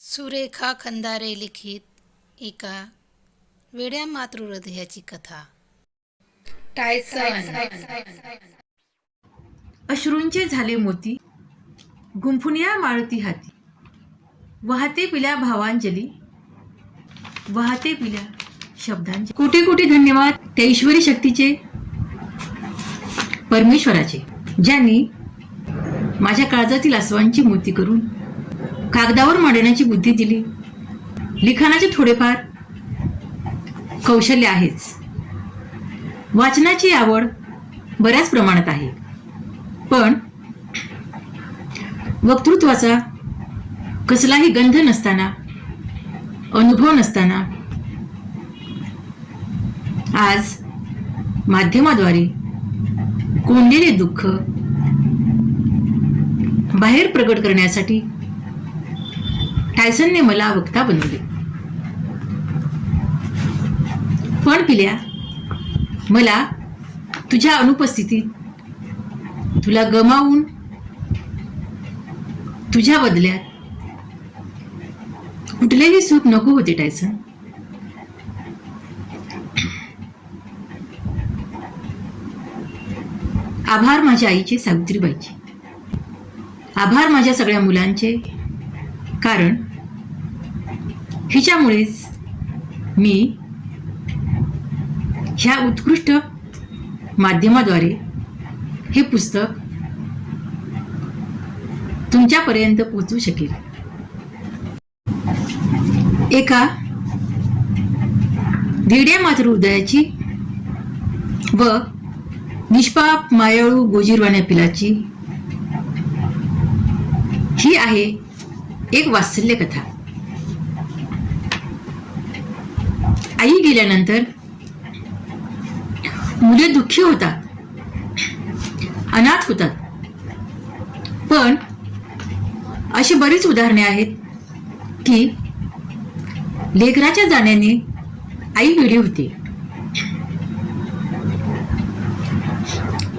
सुरेखा खंदारे लिखित एका वेड्या मातृहृदयाची कथा. टायसन. अश्रूंचे झाले मोती गुंफून या माळती हाती, वाहते पिल्या भावांजली, वाहते पिल्या शब्दांजली. कोटी कोटी धन्यवाद त्या ईश्वरी शक्तीचे, परमेश्वराचे, ज्यांनी माझ्या काळजातील आसवांची मोती करून कागदावर मांडण्याची बुद्धी दिली. लिखाणाचे थोडेफार कौशल्य आहेच, वाचनाची आवड बऱ्याच प्रमाणात आहे, पण वक्तृत्वाचा कसलाही गंध नसताना, अनुभव नसताना आज माध्यमाद्वारे कोंडलेले दुःख बाहेर प्रगट करण्यासाठी टायसनने मला वक्ता बनवले. पण पिल्या, मला तुझ्या अनुपस्थितीत तुला गमावून तुझ्या बदल्यात कुठलेही सुख नको होते टायसन. आभार माझ्या आईचे, सावित्रीबाईचे. आभार माझ्या सगळ्या मुलांचे, कारण हिच्यामुळेच मी ह्या उत्कृष्ट माध्यमाद्वारे हे पुस्तक तुमच्यापर्यंत पोहोचू शकेल. एका वेड्या मातृहृदयाची व निष्पाप मायाळू गोजीरवाण्या पिलाची ही आहे एक वात्सल्य कथा. आई गेल्यानंतर मुले दुःखी होतात, अनाथ होतात, पण अशी बरीच उदाहरणे आहेत की लेकराच्या जाण्याने आई वेडी होते.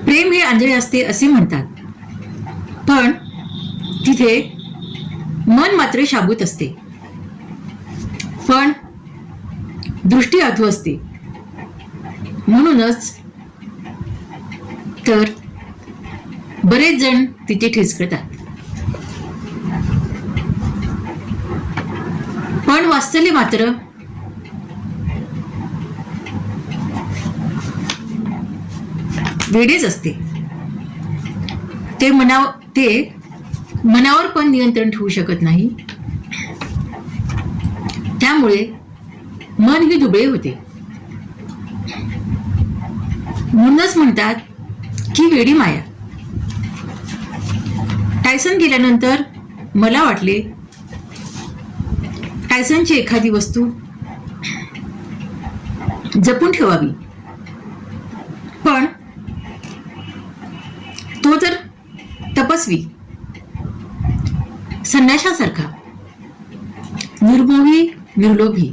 प्रेम हे आंधळे असते असे म्हणतात, पण तिथे मन मात्र शाबूत असते, पण दृष्टी अधू असते. म्हणूनच तर बरेच जण तिथे ठिचकतात. पण वास्तव्य मात्र वेडेच असते. ते मनावर पण नियंत्रण ठेवू शकत नाही, त्यामुळे मन ही दुबळे होते. म्हणूनच म्हणतात की वेडी माया. टायसन गेल्यानंतर मला वाटले टायसनची एखादी वस्तू जपून ठेवावी, पण तो तर तपस्वी, संन्याशासारखा, निर्मोही, निर्लोभी.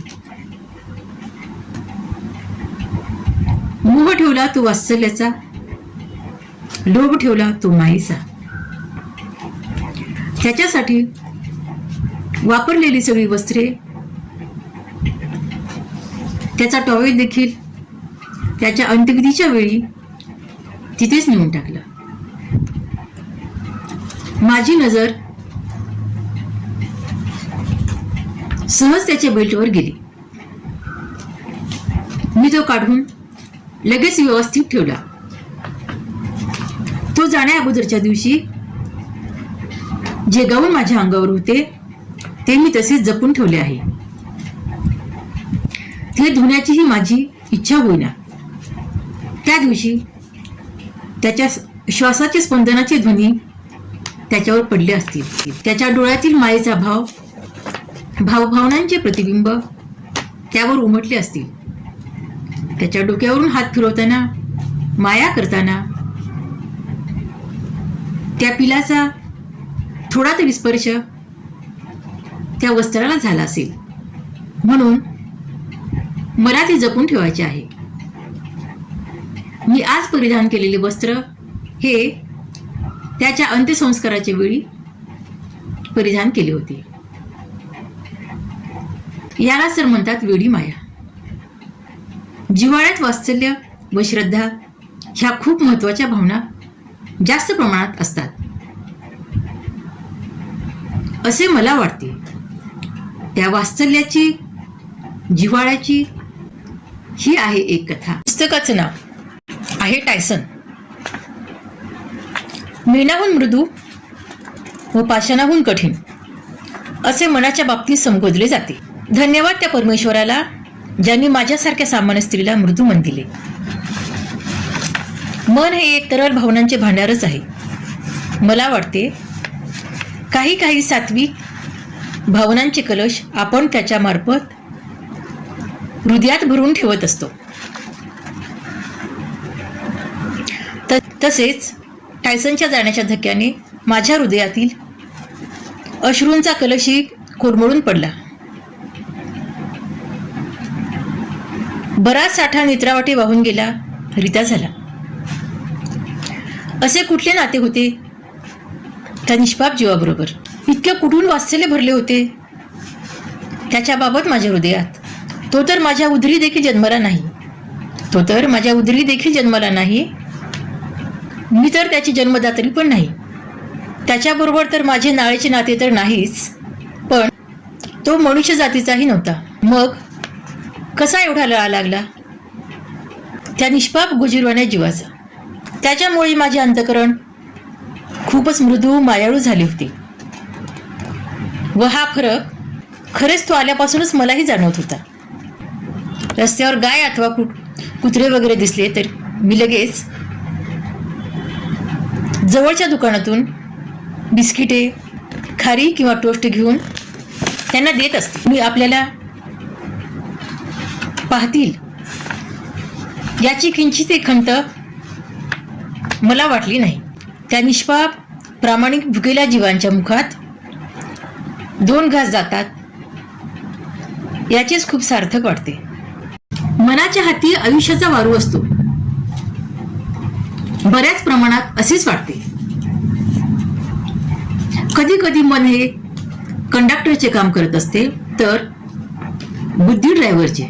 मोह ठेवला तो वात्सल्याचा, लोभ ठेवला तो मायेचा. त्याच्यासाठी वापरलेली सगळी वस्त्रे, त्याचा टॉवेल देखील त्याच्या अंत्यविधीच्या वेळी तिथेच नेऊन टाकला. माझी नजर सहज त्याच्या बेल्टवर गेली. मी तो काढून लगेच व्यवस्थित ठेवला. तो जाण्या अगोदरच्या दिवशी जे गाऊन माझ्या अंगावर होते ते मी तसेच जपून ठेवले आहे. ते धुण्याचीही माझी इच्छा होईना. त्या दिवशी त्याच्या श्वासाचे स्पंदनाचे ध्वनी त्याच्यावर पडले असतील. त्याच्या डोळ्यातील मायेचा भावभावनांचे प्रतिबिंब त्यावर उमटले असतील. त्याच्या डोक्यावरून हात फिरवताना, माया करताना त्या पिलाचा थोडा तरी स्पर्श त्या वस्त्राला झाला असेल. म्हणून मला ते जपून ठेवायचे आहे. मी आज परिधान केलेले वस्त्र हे त्याच्या अंत्यसंस्काराच्या वेळी परिधान केले होते. याला सर म्हणतात वेडी माया. जिव्हाळ्यात वात्सल्य व श्रद्धा ह्या खूप महत्वाच्या भावना जास्त प्रमाणात असतात असे मला वाटते. त्या वात्सल्याची, जिव्हाळ्याची ही आहे एक कथा. पुस्तकाचं नाव आहे टायसन. मेणाहून मृदू व पाषाणाहून कठीण असे मनाच्या बाबतीत संबोधले जाते. धन्यवाद त्या परमेश्वराला ज्यांनी माझ्यासारख्या सामान्य स्त्रीला मृदू मन दिले. मन हे एक तरल भावनांचे भांडारच आहे. मला वाटते काही काही सात्विक भावनांचे कलश आपण त्याच्या मार्फत हृदयात भरून ठेवत असतो. तसेच टायसनच्या जाण्याच्या धक्क्याने माझ्या हृदयातील अश्रूंचा कलशही कोरमळून पडला. बराच साठा नेत्रावाटे वाहून गेला, रिता झाला. असे कुठले नाते होते त्या निष्पाप जीवाबरोबर? इतक्या कुठून वात्सल्य भरले होते त्याच्याबाबत माझ्या हृदयात. तो तर माझ्या उदरी देखील जन्माला नाही. मी तर त्याची जन्मदात्री पण नाही. त्याच्याबरोबर तर माझे नाळेचे नाते तर नाहीच, पण तो मनुष्य जातीचाही नव्हता. मग कसा एवढा लळा लागला त्या निष्पाप गोजीरवाण्या जीवाचा? त्याच्यामुळे माझे अंतःकरण खूपच मृदू मायाळू झाले होते. व हा फरक खरेच तो आल्यापासूनच मलाही जाणवत होता. रस्त्यावर गाय अथवा कुत्रे वगैरे दिसले तर मी लगेच जवळच्या दुकानातून बिस्किटे, खारी किंवा टोस्ट घेऊन त्यांना देत असते. मी आपल्याला पाहतील याची किंचित एक खंत मला वाटली नाही. त्या निष्पाप प्रामाणिक भुकेल्या जीवांच्या मुखात 2 घास जातात याचेच खूप सार्थक वाटते. मनाच्या हाती आयुष्याचा वारू असतो. बऱ्याच प्रमाणात असेच वाटते. कधी कधी मन हे कंडक्टरचे काम करत असते तर बुद्धी ड्रायव्हरचे.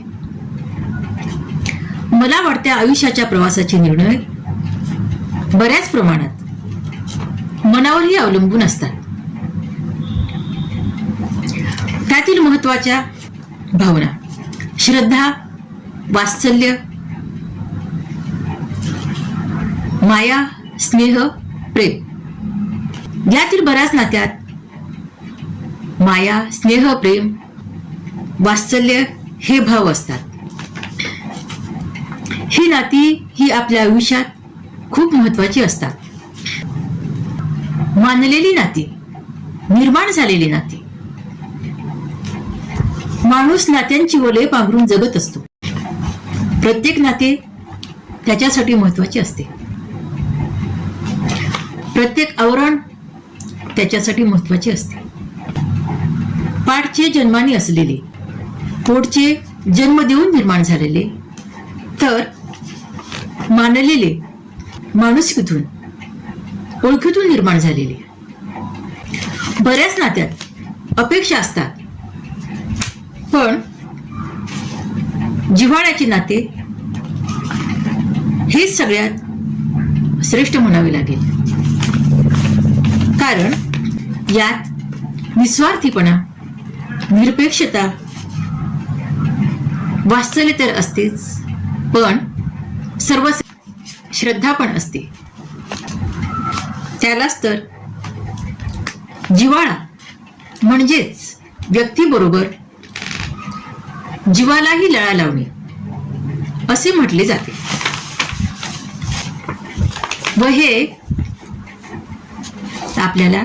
मला वाटते आयुष्याच्या प्रवासाचे निर्णय बऱ्याच प्रमाणात मनावरही अवलंबून असतात. त्यातील महत्वाच्या भावना श्रद्धा, वात्सल्य, माया, स्नेह, प्रेम यातील बऱ्याच नात्यात माया, स्नेह, प्रेम, वात्सल्य हे भाव असतात. ही नाती ही आपल्या आयुष्यात खूप महत्वाची असतात. मानलेली नाती, निर्माण झालेली नाती. माणूस नात्यांची ओले पांघरून जगत असतो. प्रत्येक नाते त्याच्यासाठी महत्वाचे असते. प्रत्येक आवरण त्याच्यासाठी महत्वाचे असते. पाठचे जन्माने असलेले, पोटचे जन्म देऊन निर्माण झालेले, तर मानलेले माणुसकीतून, ओळखीतून निर्माण झालेले. बऱ्याच नात्यात अपेक्षा असतात, पण जिव्हाळ्याचे नाते हेच सगळ्यात श्रेष्ठ म्हणावे लागेल. कारण यात निस्वार्थीपणा, निरपेक्षता, वात्सल्य तर असतेच, पण सर्व श्रद्धा पण असते. त्यालाच तर जिव्हाळा म्हणजेच व्यक्तीबरोबर जीवालाही लळा लावणे असे म्हटले जाते. व हे आपल्याला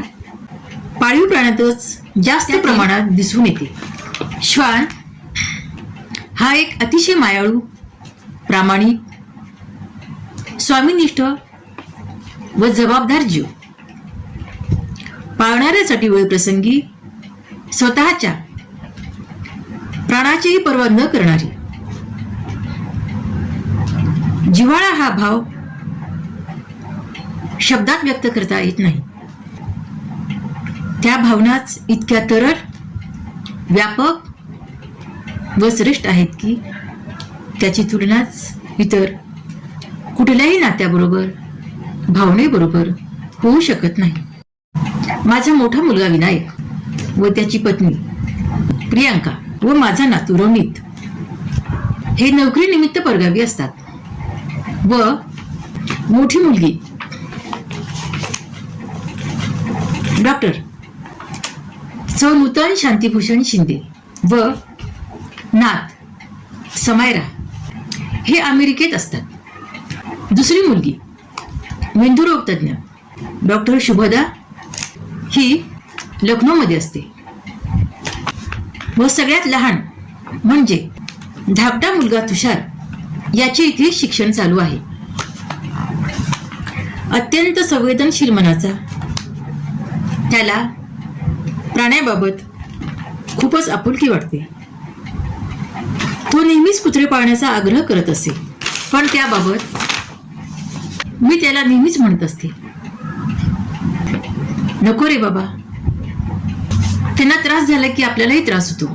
पाळीव प्राण्यातच जास्त प्रमाणात दिसून येते. श्वान हा एक अतिशय मायाळू, प्रामाणिक, स्वामीनिष्ठ व जबाबदार जीव. पाळणाऱ्यासाठी वेळप्रसंगी स्वतःच्या प्राणाचीही पर्वा न करणारी. जिव्हाळा हा भाव शब्दात व्यक्त करता येत नाही. त्या भावनाच इतक्या तरल, व्यापक व श्रेष्ठ आहेत की त्याची तुलनाच इतर कुठल्याही नात्याबरोबर, भावनेबरोबर होऊ शकत नाही. माझा मोठा मुलगा विनायक व त्याची पत्नी प्रियांका व माझा नातू रोनित हे नोकरीनिमित्त परगावी असतात व मोठी मुलगी डॉक्टर सौ नूतन शांतिभूषण शिंदे व नात समायरा हे अमेरिकेत असतात. दुसरी मुलगी मेंदुरोग तज्ञ डॉक्टर शुभदा ही लखनौमध्ये असते व सगळ्यात लहान म्हणजे धाकटा मुलगा तुषार याचे इथे शिक्षण चालू आहे. अत्यंत संवेदनशील मनाचा त्याला प्राण्याबाबत खूपच आपुलकी वाटते. तो नेहमीच कुत्रे पाळण्याचा आग्रह करत असे, पण त्याबाबत मी त्याला नेहमीच म्हणत असते, नको रे बाबा, त्यांना त्रास झाला की आपल्यालाही त्रास होतो.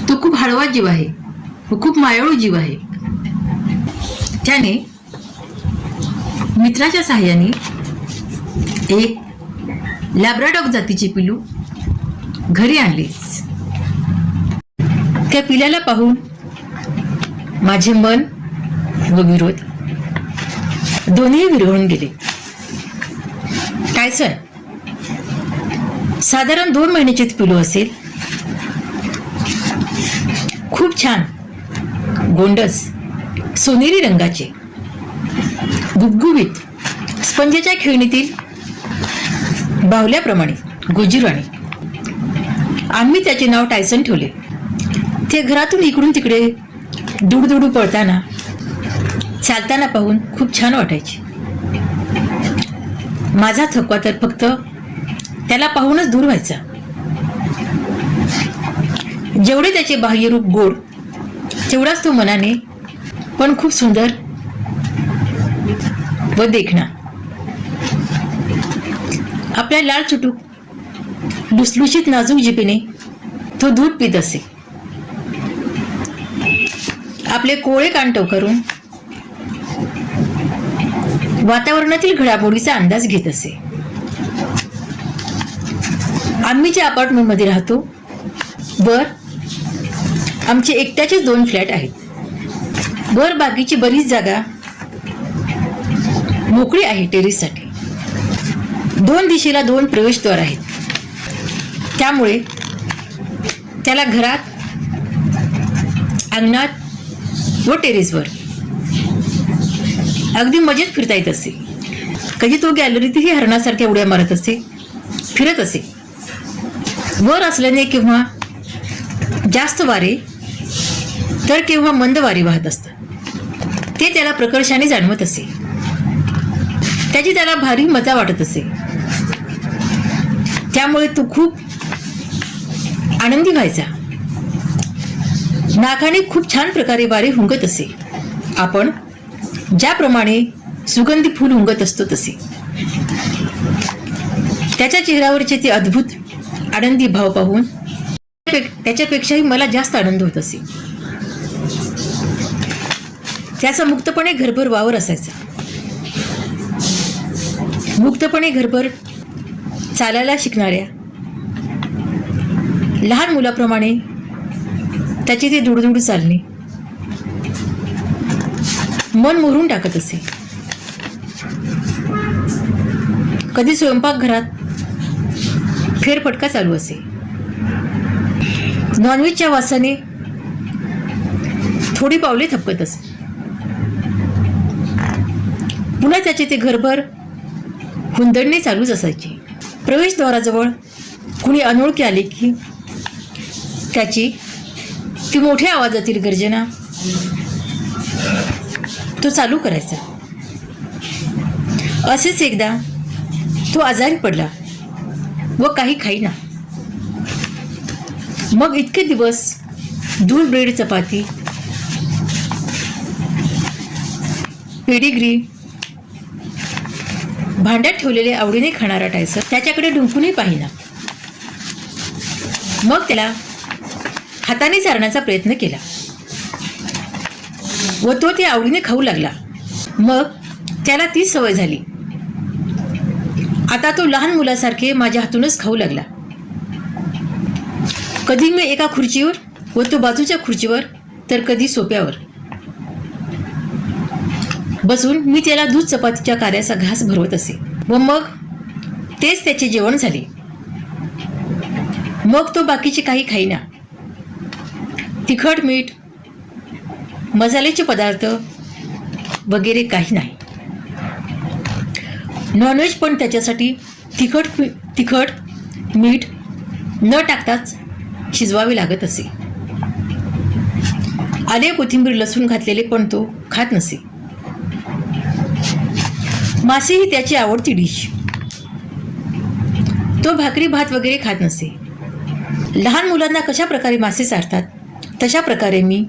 तो खूप हळवा जीव आहे व खूप मायाळू जीव आहे. त्याने मित्राच्या साहाय्याने एक लॅब्राडॉग जातीचे पिलू घरी आणलेच. त्या पिल्याला पाहून माझे मन व विरोध दोन्ही विरघळून गेले. टायसन साधारण 2 महिन्याचे पिलू असेल. खूप छान गोंडस सोनेरी रंगाचे, गुबगुबीत स्पंजाच्या खेळणीतील बाहुल्याप्रमाणे गोजीरवाणे. आम्ही त्याचे नाव टायसन ठेवले. ते घरातून इकडून तिकडे दुडदुडू पळताना, चालताना पाहून खूप छान वाटायचे. माझा थकवा तर फक्त त्याला पाहूनच दूर व्हायचा. जेवढे त्याचे बाह्यरूप गोड तेवढाच तो मनाने पण खूप सुंदर व देखणा. आपल्या लाल चुटूक लुसलुशीत नाजूक जिभेने तो दूध पित असे. आपले कोळे कान टवकारून वातावरणातील घडामोडीचा अंदाज घेत असे. आम्ही ज्या अपार्टमेंटमध्ये राहतो वर आमचे एकट्याचे 2 फ्लॅट आहेत. वर बाकीची बरीच जागा मोकळी आहे टेरेससाठी. 2 दिशेला 2 प्रवेशद्वार आहेत. त्यामुळे त्याला घरात, अंगणात व टेरेसवर अगदी मजेत फिरता येत असे. कधी तो गॅलरीतही हरणासारख्या उड्या मारत असे, फिरत असे. वर असल्याने केव्हा जास्त वारे तर केव्हा मंद वारे वाहत असतात. ते त्याला प्रकर्षाने जाणवत असे. त्याची त्याला भारी मजा वाटत असे. त्यामुळे तो खूप आनंदी व्हायचा. नाकाने खूप छान प्रकारे वारे हुंकत असे. आपण ज्याप्रमाणे सुगंधी फूल हुंकत असतो तसे. त्याच्या चेहऱ्यावरचे ते अद्भुत आनंदी भाव पाहून त्याच्यापेक्षाही मला जास्त आनंद होत असे. त्याचा मुक्तपणे घरभर वावर असायचा. मुक्तपणे घरभर चालायला शिकणाऱ्या लहान मुलाप्रमाणे त्याचे ते दुडदुडू चालणे मन मोहरून टाकत असे. कधी स्वयंपाकघरात फेरफटका चालू असे. नॉनव्हेजच्या वासाने थोडी पावले थपकत असे. पुन्हा त्याचे ते घरभर हुंदडणे चालूच असायचे. प्रवेशद्वाराजवळ कुणी अनोळखी आले की त्याची ती मोठ्या आवाजातील गर्जना तो चालू करायचा. असेच एकदा तो आजारी पडला व काही खाईना. मग इतके दिवस दूध, ब्रेड, चपाती, पेडिग्री भांड्यात ठेवलेले आवडीने खाणारा टायसन त्याच्याकडे डुंकूनही पाहिना. मग त्याला हाताने चारण्याचा प्रयत्न केला व तो ते आवडीने खाऊ लागला. मग त्याला तीच सवय झाली. आता तो लहान मुलासारखे माझ्या हातूनच खाऊ लागला. कधी मी एका खुर्चीवर व तो बाजूच्या खुर्चीवर, तर कधी सोप्यावर बसून मी त्याला दूध चपातीच्या कार्याचा घास भरवत असे व मग तेच त्याचे जेवण झाले. मग तो बाकीचे काही खाईना. तिखट मीठ मसाल्याचे पदार्थ वगैरे काही नाही. नॉनव्हेज पण त्याच्यासाठी तिखट मीठ न टाकताच शिजवावे लागत असे. आले कोथिंबीर लसूण घातलेले पण तो खात नसे. मासे ही त्याची आवडती डिश. तो भाकरी भात वगैरे खात नसे. लहान मुलांना कशा प्रकारे मासे चारतात तशा प्रकारे मी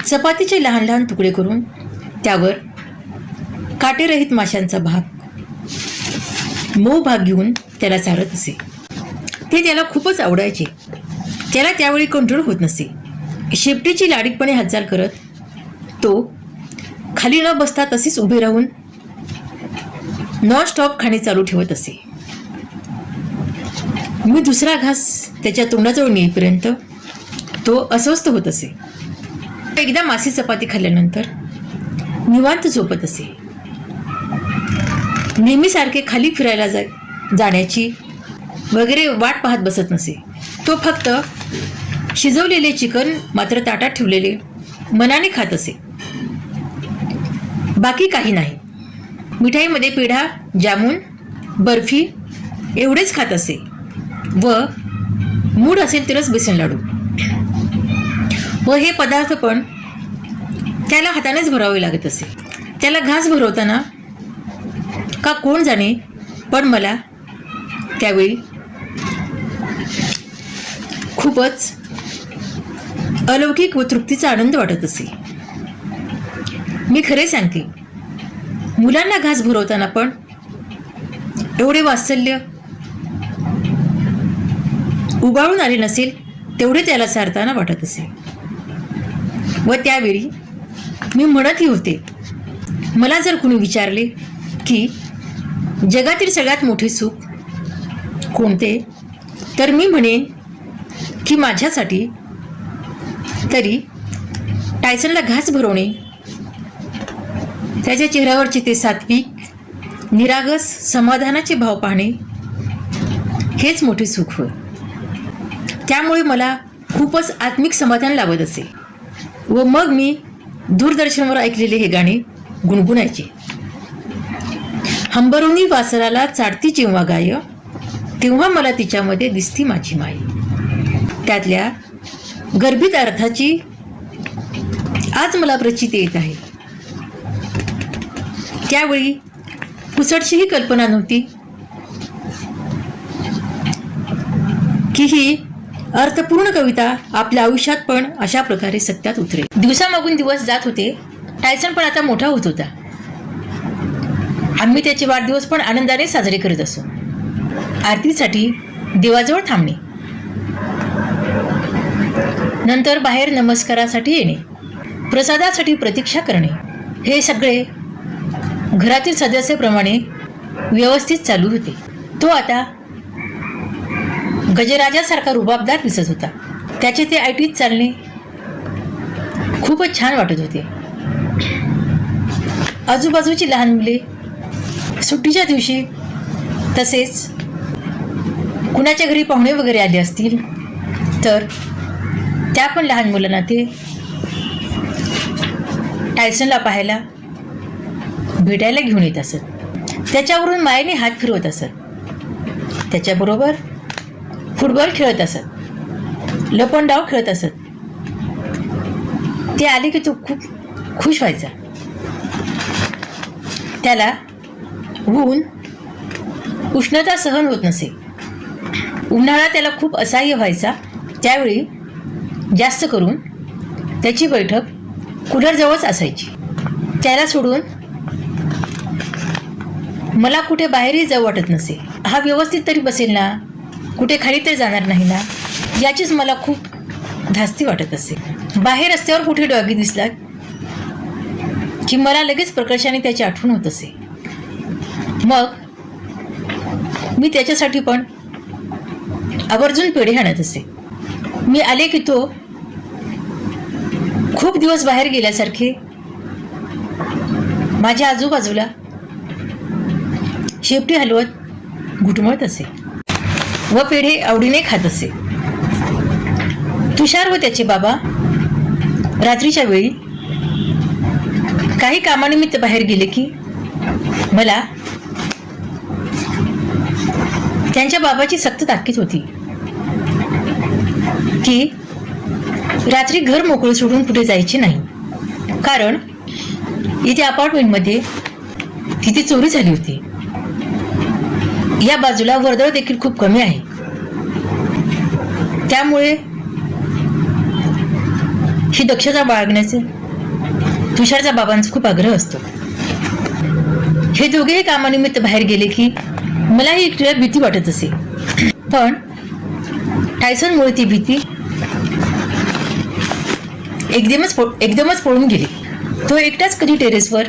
चपातीचे लहान लहान तुकडे करून त्यावर काटेरहित माशांचा मऊ भाग घेऊन त्याला चारत असे. ते त्याला खूपच आवडायचे. त्याला त्यावेळी कंट्रोल होत नसे. शेपटीची लाडीकपणे हालचाल करत तो खाली न बसता तसेच उभे राहून नॉन स्टॉप खाणे चालू ठेवत असे. मी दुसरा घास त्याच्या तोंडाजवळ नेईपर्यंत तो अस्वस्थ होत असे. एकदा मासे चपाती खाल्ल्यानंतर निवांत झोपत असे. नेहमीसारखे खाली फिरायला जाण्याची वगैरे वाट पाहत बसत नसे. तो फक्त शिजवलेले चिकन मात्र ताटात ठेवलेले मनाने खात असे. बाकी काही नाही. मिठाईमध्ये पेढा, जामून, बर्फी एवढेच खात असे व मूड असेल तरच बेसन लाडू. व हे पदार्थ पण त्याला हातानेच भरावे लागत असे. त्याला घास भरवताना का कोण जाणे, पण मला त्यावेळी खूपच अलौकिक व तृप्तीचा आनंद वाटत असे. मी खरे सांगते, मुलांना घास भरवताना पण एवढे वात्सल्य उबाळून आले नसेल तेवढे त्याला सारताना वाटत असे. व त्यावेळी मी म्हणतही होते, मला जर कुणी विचारले की जगातील सगळ्यात मोठे सुख कोणते, तर मी म्हणेन की माझ्यासाठी तरी टायसनला घास भरवणे, त्याच्या चेहऱ्यावरचे ते सात्विक निरागस समाधानाचे भाव पाहणे हेच मोठे सुख होय. त्यामुळे मला खूपच आत्मिक समाधान लाभत असे. व मग मी दूरदर्शनवर ऐकलेले हे गाणे गुणगुणायचे. हंबरुनी वासराला चाडती जेव्हा गाय, तेव्हा मला तिच्यामध्ये दिसती माझी माय. त्यातल्या गर्भित अर्थाची आज मला प्रचिती येत आहे. त्यावेळी पुसटशीही कल्पना नव्हती की ही अर्थपूर्ण कविता आपल्या आयुष्यात पण अशा प्रकारे सत्यात उतरेल. दिवसामागून दिवस जात होते. टायसन पण आता मोठा होत होता. आम्ही त्याचे वाढदिवस पण आनंदाने साजरे करत असो. आरतीसाठी देवाजवळ थांबणे, नंतर बाहेर नमस्कारासाठी येणे, प्रसादासाठी प्रतीक्षा करणे, हे सगळे घरातील सदस्याप्रमाणे व्यवस्थित चालू होते. तो आता गजराजासारखा रुबाबदार दिसत होता. त्याचे ते ऐटीत चालणे खूपच छान वाटत होते. आजूबाजूची लहान मुले सुट्टीच्या दिवशी, तसेच कुणाच्या घरी पाहुणे वगैरे आले असतील तर त्या पण लहान मुलांना ते टायसनला पाहायला भेटायला घेऊन येत असत. त्याच्यावरून मायेने हात फिरवत असत. त्याच्याबरोबर फुटबॉल खेळत असत, लपंडाव खेळत असत. ते आले की तो खूप खुश व्हायचा. त्याला ऊन उष्णता सहन होत नसे. उन्हाळा त्याला खूप असह्य व्हायचा. त्यावेळी जास्त करून त्याची बैठक कूलरजवळच असायची. त्याला सोडून मला कुठे बाहेरही जाऊ वाटत नसे. हा व्यवस्थित तरी बसेल ना, कुठे खाली तरी जाणार नाही ना. याचीच मला खूप धास्ती वाटत असे. बाहेर रस्त्यावर कुठे डॉगी दिसला की मला लगेच प्रकर्षाने त्याची आठवण होत असे. मग मी त्याच्यासाठी पण आवर्जून पेढे आणत असे. मी आले की तो खूप दिवस बाहेर गेल्यासारखे माझ्या आजूबाजूला शेपटी हलवत घुटमळत असे व पेढे आवडीने खात असे. तुषार व त्याचे बाबा रात्रीच्या वेळी काही कामानिमित्त बाहेर गेले की मला त्यांच्या बाबाची सक्त ताकीद होती की रात्री घर मोकळं सोडून कुठे जायचे नाही, कारण इथे अपार्टमेंटमध्ये तिथे चोरी झाली होती. या बाजूला वर्दळ देखील खूप कमी आहे, त्यामुळे ही दक्षता बाळगण्याचे तुषारच्या बाबांचा खूप आग्रह असतो. हे दोघेही कामानिमित्त बाहेर गेले की मलाही एकटीला भीती वाटत असे, पण टायसनमुळे ती भीती एकदमच पळून गेली. तो एकटाच कधी टेरेसवर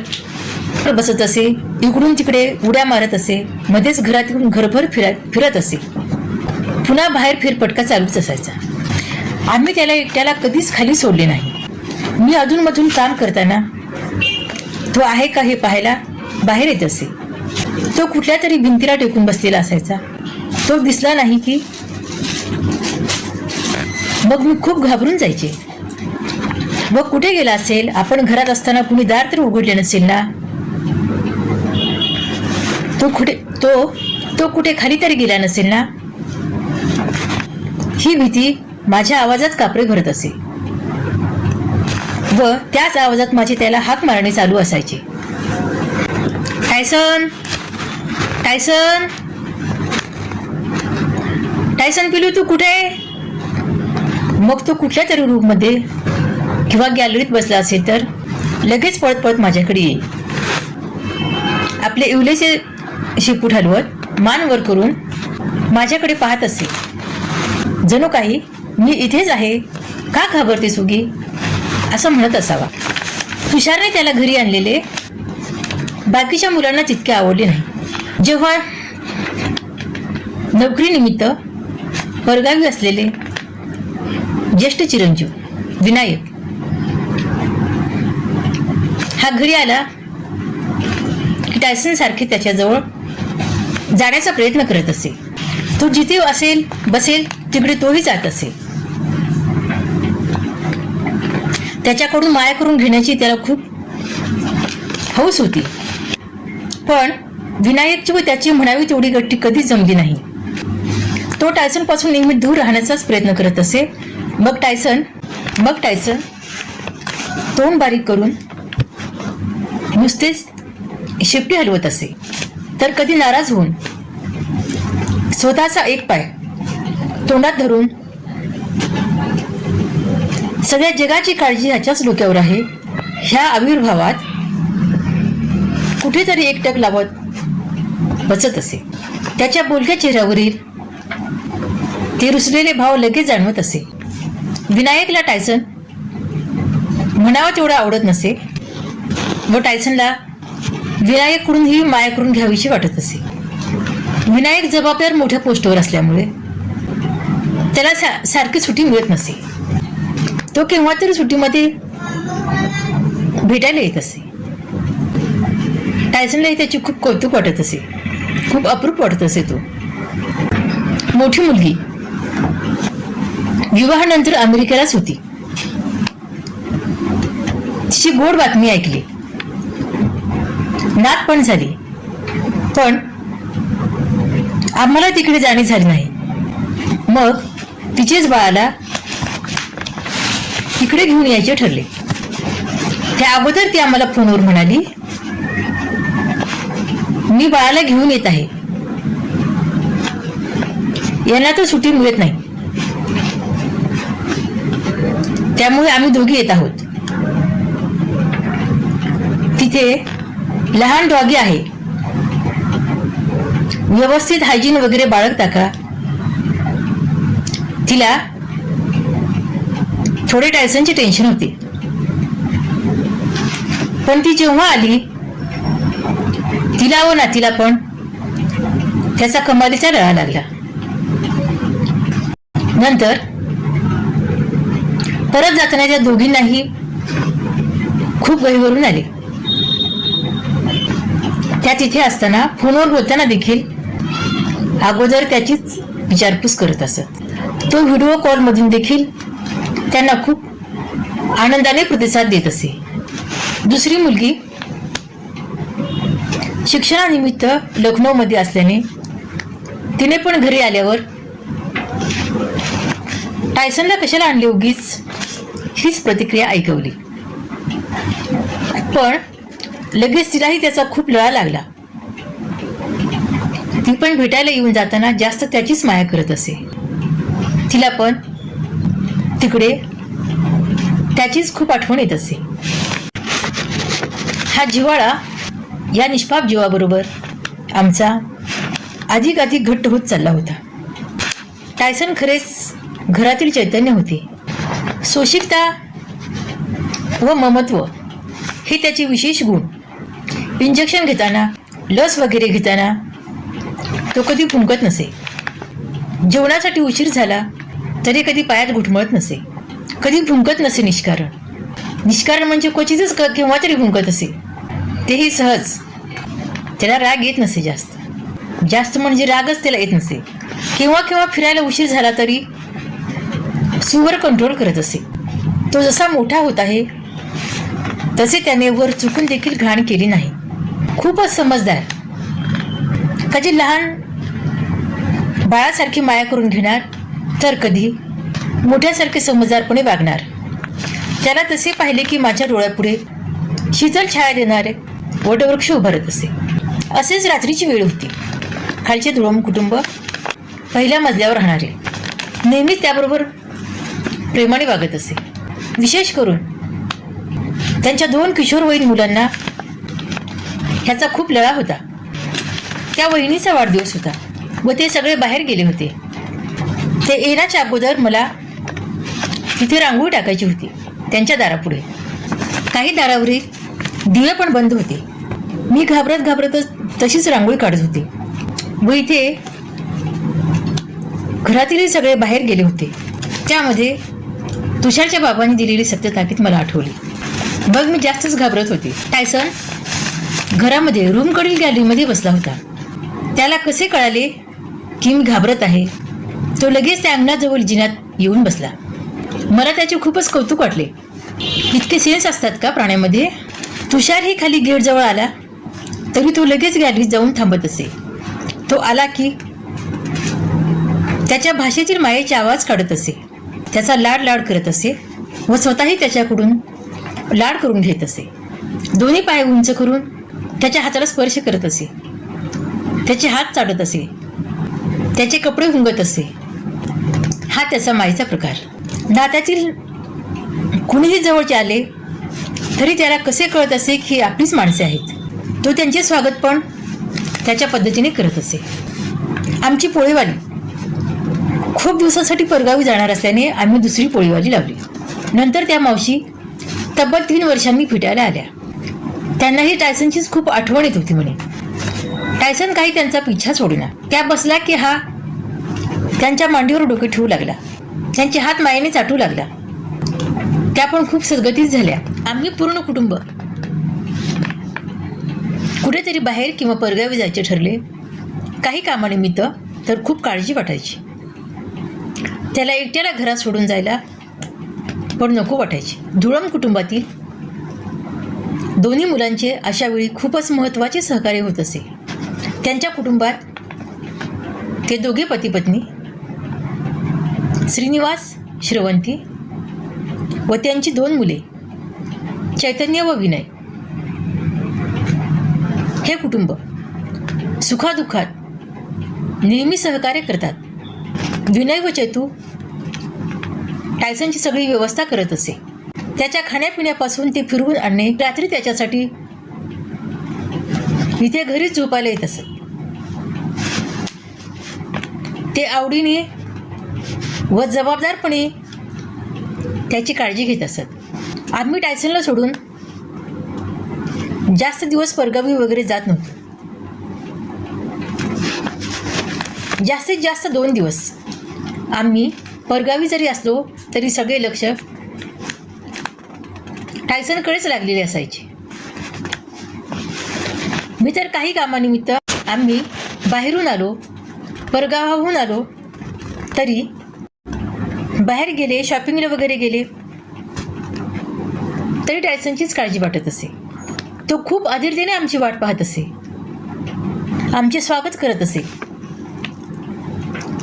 बसत असे, इकडून तिकडे उड्या मारत असे, मध्येच घरातून घरभर फिरत असे. पुन्हा बाहेर फिरपटका चालूच असायचा. आम्ही त्याला एकट्याला कधीच खाली सोडले नाही. मी अधूनमधून काम करताना तो आहे का हे पाहायला बाहेर येत असे. तो कुठल्या तरी भिंतीला टेकून बसलेला असायचा. तो दिसला नाही की मग मी खूप घाबरून जायचे. व कुठे गेला असेल, आपण घरात असताना कुणी दार तर उघडले नसेल ना, तो कुठे खाली तरी गेला नसेल ना, ही भीती माझ्या आवाजात कापरे भरत असे व त्याच आवाजात माझे त्याला हाक मारणे चालू असायचे. टायसन, टायसन, टायसन पिलू तू कुठे? मग तो कुठल्या तरी रूममध्ये किंवा गॅलरीत बसला असेल तर लगेच पळत पळत माझ्याकडे येईल. आपले इवलेचे शेपूट हलवत मान वर करून माझ्याकडे पाहत असे, जणू काही मी इथेच आहे, का घाबरते सुगी, असं म्हणत असावा. तुषारने त्याला घरी आणलेले बाकीच्या मुलांना तितके आवडले नाही. जेव्हा नोकरीनिमित्त परगावी असलेले ज्येष्ठ चिरंजीव विनायक हा घरी आला की टायसन सारखे त्याच्याजवळ जाण्याचा प्रयत्न करत असे. तो जिथे असेल बसेल तिकडे तोही जात असे. त्याच्याकडून माया करून घेण्याची त्याला खूप हौस होती, पण विनायकची व त्याची म्हणावी तेवढी गट्टी कधीच जमली नाही. तो टायसन पासून नेहमी दूर राहण्याचाच प्रयत्न करत असे. मग टायसन तोंड बारीक करून नुसतेच शेपटी हलवत असे, तर कधी नाराज होऊन स्वतःचा एक पाय तोंडात धरून सगळ्या जगाची काळजी ह्याच्याच डोक्यावर आहे ह्या आविर्भावात कुठेतरी एकटक लावत बसत असे. त्याच्या बोलक्या चेहऱ्यावरील ते रुसलेले भाव लगेच जाणवत असे. विनायकला टायसन म्हणावा तेवढा आवडत नसे व टायसनला विनायककडून ही माया करून घ्यावीशी वाटत असे. विनायक जबाबदार मोठ्या पोस्टवर असल्यामुळे त्याला सारखी सुट्टी मिळत नसे. तो केव्हा तरी सुट्टीमध्ये भेटायला येत असे. टायसनलाही त्याची खूप कौतुक वाटत असे, खूप अप्रूप वाटत असे. तो मोठी मुलगी विवाहानंतर अमेरिकेलाच होती. तिची गोड बातमी ऐकली, नात पण झाली, पण आम्हाला तिकडे जाणे झाले नाही. मग तिचेच बाळाला तिकडे घेऊन यायचे ठरले. त्या अगोदर ती आम्हाला फोनवर म्हणाली, मी बाळाला घेऊन येत आहे, यांना तर सुट्टी मिळत नाही, त्यामुळे आम्ही दोघी येत आहोत. तिथे लहान डॉगी आहे, व्यवस्थित हायजीन वगैरे बाळगता का? तिला थोडे टायसनचे टेन्शन होते, पण ती जेव्हा आली तिला व नातीला पण त्याचा कमालीचा लळा लागला. नंतर परत जाताना त्या दोघींनाही खूप गहिवरून आले. त्या तिथे असताना फोनवर बोलताना देखील अगोदर त्याचीच विचारपूस करत असत. तो व्हिडिओ कॉल मधून देखील त्यांना खूप आनंदाने प्रतिसाद देत असे. दुसरी मुलगी शिक्षणानिमित्त लखनौमध्ये असल्याने तिने पण घरी आल्यावर टायसनला कशाला आणले उगीच हीच प्रतिक्रिया ऐकवली. पण लगेच तिलाही त्याचा खूप लळा लागला. ती पण भेटायला येऊन जाताना जास्त त्याचीच माया करत असे. तिला पण तिकडे त्याचीच खूप आठवण येत असे. हा जिव्हाळा या निष्पाप जीवाबरोबर आमचा अधिक घट्ट होत चालला होता. टायसन खरेच घरातील चैतन्य होते. सोशिकता व ममत्व हे त्याचे विशेष गुण. इंजेक्शन घेताना, लस वगैरे घेताना तो कधी फुंकत नसे. जेवणासाठी उशीर झाला तरी कधी पायात घुटमळत नसे. कधी फुंकत नसे निष्कारण म्हणजे क्वचितच केव्हा तरी फुंकत असे, तेही सहज. त्याला राग येत नसे जास्त म्हणजे रागच त्याला येत नसे. केव्हा फिरायला उशीर झाला तरी सुवर कंट्रोल करत असे. तो जसा मोठा होत आहे तसे त्याने वर चुकून देखील घाण केली नाही. खूपच समजदार. कधी लहान बाळासारखी माया करून घेणार तर कधी मोठ्यासारखे समजदारपणे वागणार. त्याला तसे पाहिले की माझ्या डोळ्यापुढे शीतल छाया देणारे वटवृक्ष उभारत असे. असेच रात्रीची वेळ होती. खालचे धुळम कुटुंब पहिल्या मजल्यावर राहणारे नेहमीच त्याबरोबर प्रेमाने वागत असे. विशेष करून त्यांच्या 2 किशोरवयीन मुलांना ह्याचा खूप लळा होता. त्या वहिनीचा वाढदिवस होता व ते सगळे बाहेर गेले होते. ते येण्याच्या अगोदर मला तिथे रांगोळी टाकायची होती त्यांच्या दारापुढे. काही दारावरील दिवे पण बंद होते. मी घाबरतच तशीच रांगोळी काढत होते व इथे घरातील सगळे बाहेर गेले होते. त्यामध्ये तुषारच्या बाबांनी दिलेली सत्यताकीद मला आठवली. मग मी जास्तच घाबरत होते. टायसन घरामध्ये रूमकडील गॅलरीमध्ये बसला होता. त्याला कसे कळाले की मी घाबरत आहे? तो लगेच त्या अंगणाजवळ जिन्यात येऊन बसला. मला त्याचे खूपच कौतुक वाटले. इतके सेन्स असतात का प्राण्यामध्ये? तुषारही खाली गेटजवळ आला तरी तो लगेच गॅलरीत जाऊन थांबत असे. तो आला की त्याच्या भाषेतील मायेचे आवाज काढत असे. त्याचा लाड करत असे व स्वतःही त्याच्याकडून लाड करून घेत असे. दोन्ही पाय उंच करून त्याच्या हाताला स्पर्श करत असे. त्याचे हात चाटत असे. त्याचे कपडे हुंगत असे. हा त्याचा मायेचा प्रकार. नात्यातील कुणीही जवळचे आले तरी त्याला कसे कळत असे की आपलीच माणसे आहेत. तो त्यांचे स्वागत पण त्याच्या पद्धतीने करत असे. आमची पोळीवाली खूप दिवसासाठी परगावी जाणार असल्याने आम्ही दुसरी पोळीवाली लावली. नंतर त्या मावशी तब्बल 3 वर्षांनी भेटायला आल्या. त्यांनाही टायसनचीच खूप आठवण येत होती म्हणे. टायसन काही त्यांचा पिछा सोडेना. त्या बसला की हा त्यांच्या मांडीवर डोके ठेवू लागला. त्यांचे हात मायेने चाटू लागला. त्या पण खूप सद्गतीत झाल्या. आम्ही पूर्ण कुटुंब कुठेतरी बाहेर किंवा परगावी जायचे ठरले, काही कामानिमित्त, तर खूप काळजी वाटायची. त्याला एकट्याला घरात सोडून जायला पण नको वाटायचे. धुळम कुटुंबातील दोन्ही मुलांचे अशा वेळी खूपच महत्त्वाचे सहकार्य होत असे. त्यांच्या कुटुंबात ते दोघे पती पत्नी, श्रीनिवास, श्रवंती व त्यांची 2 मुले चैतन्य व विनय. हे कुटुंब सुखादुःखात नेहमी सहकार्य करतात. विनय व चैतू टायसनची सगळी व्यवस्था करत असे. त्याच्या खाण्यापिण्यापासून ते फिरवून आणणे, रात्री त्याच्यासाठी इथे घरीच झोपायला येत असत. ते आवडीने व जबाबदारपणे त्याची काळजी घेत असत. आम्ही टायसनला सोडून जास्त दिवस परगावी वगैरे जात नव्हतो. जास्तीत जास्त 2 दिवस. आम्ही परगावी जरी असलो तरी सगळे लक्ष टायसनकडेच लागलेले असायचे. मी तर काही कामानिमित्त आम्ही बाहेरून आलो, परगावाहून आलो तरी बाहेर गेले, शॉपिंगला वगैरे गेले तरी टायसनचीच काळजी वाटत असे. तो खूप आदिरतेने आमची वाट पाहत असे, आमचे स्वागत करत असे,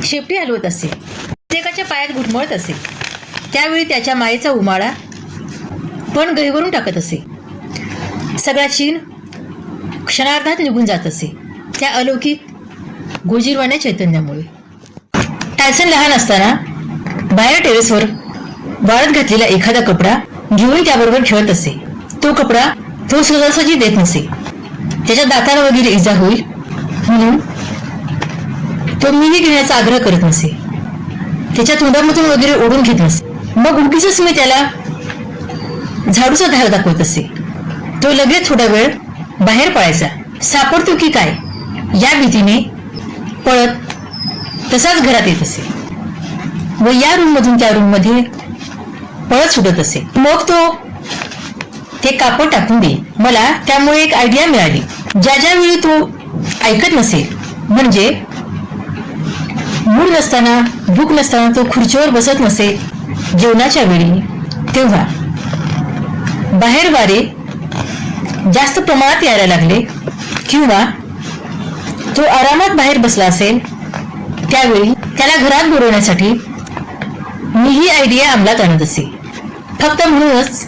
शेपटी हलवत असे, प्रत्येकाच्या पायात घुटमळत असे. त्यावेळी त्याच्या मायेचा उमाळा पण गहिवरून टाकत असे. सगळा चीन क्षणार्धात निघून जात असे त्या अलौकिक गोजीरवाण्या चैतन्यामुळे. टायसन लहान असताना बाहेर टेरेसवर वाळत घातलेला एखादा कपडा घेऊन त्याबरोबर खेळत असे. तो कपडा तो सहजासहजी देत नसे. त्याच्या दाताला वगैरे इजा होईल म्हणून तो मीही घेण्याचा आग्रह करत नसे. त्याच्या तोंडामधून वगैरे ओढून घेत नसे. मग उगीच मी त्याला झाडूचा धाक दाखवत असे. तो लगेच थोडा वेळ बाहेर पळायचा. सापडतो की काय या भीतीने पळत तसाच घरात येत असे व या रूममधून त्या रूममध्ये पळत सुटत असे. मग तो ते कापड टाकून दे. मला त्यामुळे एक आयडिया मिळाली. ज्या वेळी तो ऐकत नसेल, म्हणजे मूड नसताना, भूक नसताना तो खुर्चीवर बसत नसेल जेवणाच्या वेळी, तेव्हा बाहेर वारे जास्त प्रमाणात यायला लागले किंवा तो आरामात बाहेर बसला असेल, त्यावेळी त्याला घरात बोलवण्यासाठी मी ही आयडिया अंमलात आणत असे. फक्त म्हणूनच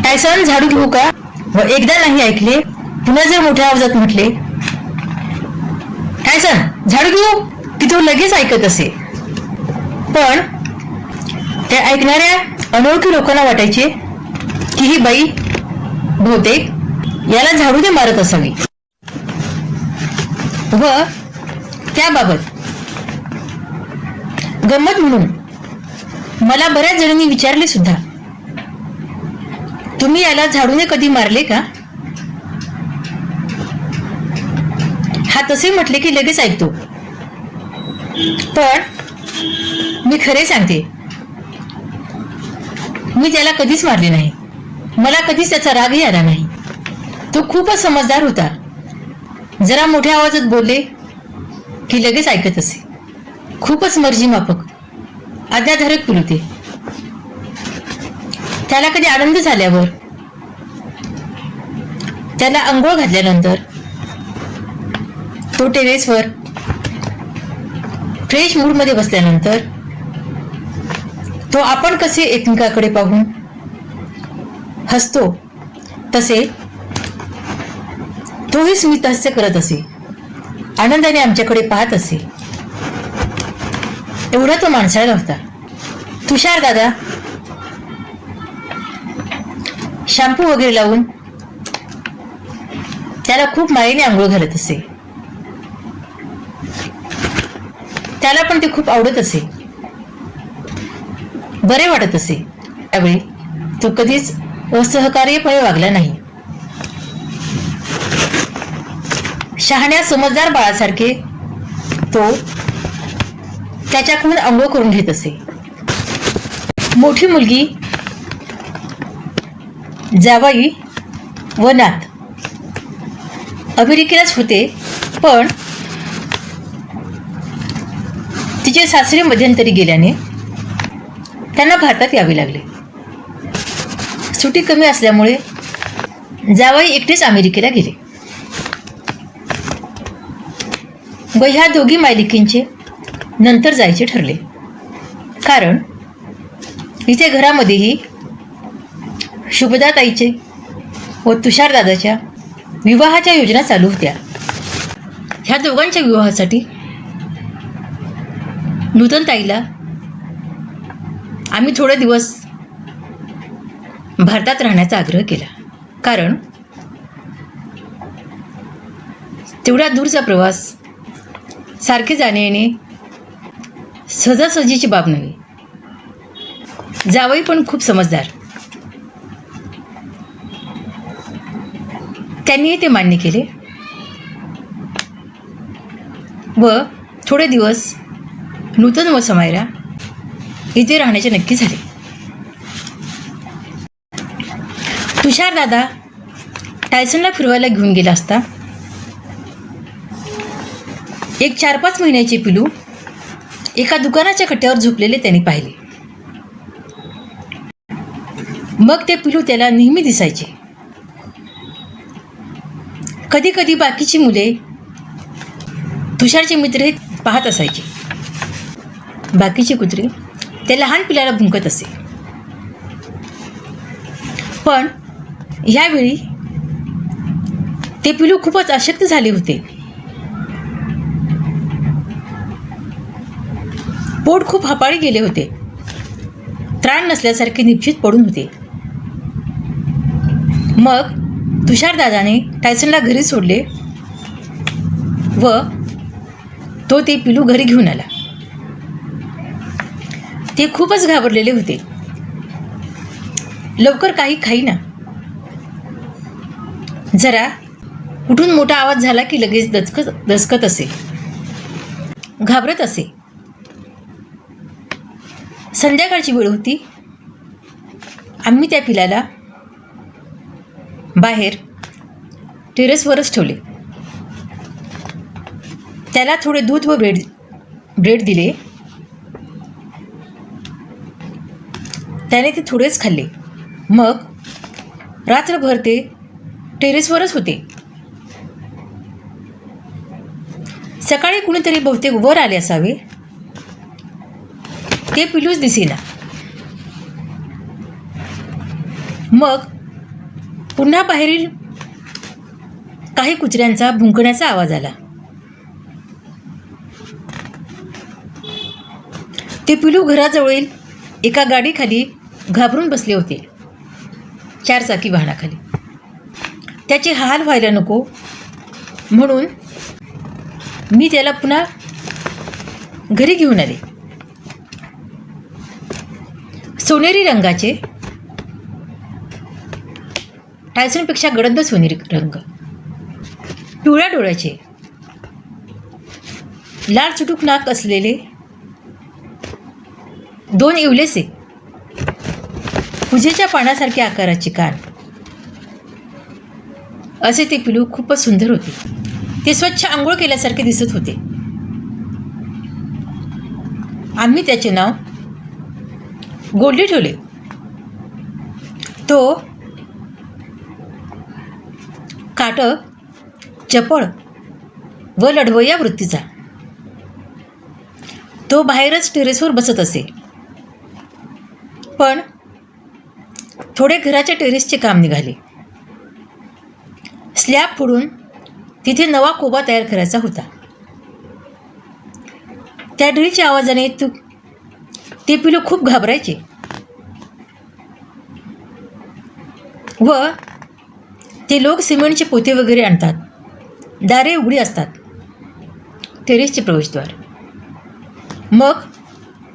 टायसन झाडू घेऊ का, व एकदा नाही ऐकले पुन्हा जर मोठ्या आवाजात म्हटले टायसन झाडू घेऊ, की तो लगेच ऐकत असे. पण त्या ऐकणाऱ्या अनोळखी लोकांना वाटायचे की ही बाई बहुतेक याला झाडू दे मारत असावी. व त्याबाबत गंमत म्हणून मला बऱ्याच जणांनी विचारले सुद्धा, तुम्ही याला झाडूने कधी मारले का? हा तसे म्हटले की लगेच ऐकतो. पण मी खरे सांगते, मी त्याला कधीच मारले नाही. मला कधीच त्याचा रागही आला नाही. तो खूपच समजदार होता. जरा मोठ्या आवाजात बोलले की लगेच ऐकत असे. खूपच मर्जी माफक, आज्ञाधारक पिलुते. त्याला कधी आनंद झाल्यावर, त्याला अंघोळ घातल्यानंतर, तो टेरेसवर फ्रेश मूडमध्ये बसल्यानंतर, तो आपण कसे एकमेकाकडे पाहून हसतो तसे तोही स्मित हास्य करत असे, आनंदाने आमच्याकडे पाहत असे. एवढा तो माणसाळा होता. तुषार दादा शॅम्पू वगैरे लावून त्याला खूप मायेने आंघोळ घालत असे. त्याला पण ते खूप आवडत असे, बरे वाटत असे. त्यावेळी तो कधीच असहकार्यपणे वागला नाही. शहाण्या समजदार बाळासारखे तो त्याच्याकडून अंघोळ करून घेत असे. मोठी मुलगी, जावाई व नात अमेरिकेलाच होते, पण तिचे सासरे मध्यंतरी गेल्याने त्यांना भारतात यावे लागले. सुट्टी कमी असल्यामुळे जावाई एकटेच अमेरिकेला गेले व ह्या दोघी मायलिकींचे नंतर जायचे ठरले. कारण इथे घरामध्येही शुभदाताईचे व तुषारदादाच्या विवाहाच्या योजना चालू होत्या. ह्या दोघांच्या विवाहासाठी नूतनताईला आम्ही थोडे दिवस भारतात राहण्याचा आग्रह केला. कारण तेवढा दूरचा प्रवास, सारखे जाणे येणे सहजासहजीची बाब नव्हे. जावई पण खूप समजदार. त्यांनी ते मान्य केले व थोडे दिवस नूतन व समायरा इथे राहण्याचे नक्की झाले. तुषार दादा टायसनला फिरवायला घेऊन गेला असता एक 4-5 महिन्याचे पिलू एका दुकानाच्या कट्ट्यावर झोपलेले त्यांनी पाहिले. मग ते पिलू त्याला नेहमी दिसायचे. कधी कधी बाकीची मुले तुषारचे मित्र हे पाहत असायचे. बाकीचे कुत्रे त्या लहान पिलाला भुंकत असे. पण यावेळी ते पिलू खूपच अशक्त झाले होते. पोट खूप हपाळी गेले होते. त्राण नसल्यासारखे निश्चित पडून होते. मग तुषारदादाने टायसनला घरी सोडले व तो ते पिलू घरी घेऊन आला. ते खूपच घाबरलेले होते. लवकर काही खाईना. जरा कुठून मोठा आवाज झाला की लगेच दचकत असे, घाबरत असे. संध्याकाळची वेळ होती. आम्ही त्या पिलाला बाहेर टेरेसवरच ठेवले. त्याला थोडे दूध व ब्रेड दिले. त्याने ते थोडेच खाल्ले. मग रात्रभर ते टेरेसवरच होते. सकाळी कुणीतरी बहुतेक वर आले असावे. ते पिलूच दिसेना. मग पुन्हा बाहेरील काही कुत्र्यांचा भुंकण्याचा आवाज आला. ते पिलू घराजवळील एका गाडीखाली घाबरून बसले होते. 4-चाकी वाहनाखाली. त्याचे हाल व्हायला नको म्हणून मी त्याला पुन्हा घरी घेऊन आले. सोनेरी रंगाचे, टायसनपेक्षा गडद सोनेरी रंग, पिवळ्या डोळ्याचे, लाल चुटूक नाक असलेले 2 इवलेसे, पूजेच्या पानासारख्या आकाराचे कान, असे ते पिलू खूपच सुंदर होते. ते स्वच्छ आंघोळ केल्यासारखे दिसत होते. आम्ही त्याचे नाव गोल्डी ठेवले. तो काटक, चपळ व लढवय्या वृत्तीचा. तो बाहेरच टेरेसवर बसत असे. पण थोडे घराच्या टेरेसचे काम निघाले. स्लॅब फोडून तिथे नवा कोबा तयार करायचा होता. त्या ड्रिलच्या आवाजाने ते पिलू खूप घाबरायचे व ते लोक सिमेंटचे पोते वगैरे आणतात. दारे उघडी असतात. टेरेसचे प्रवेशद्वार. मग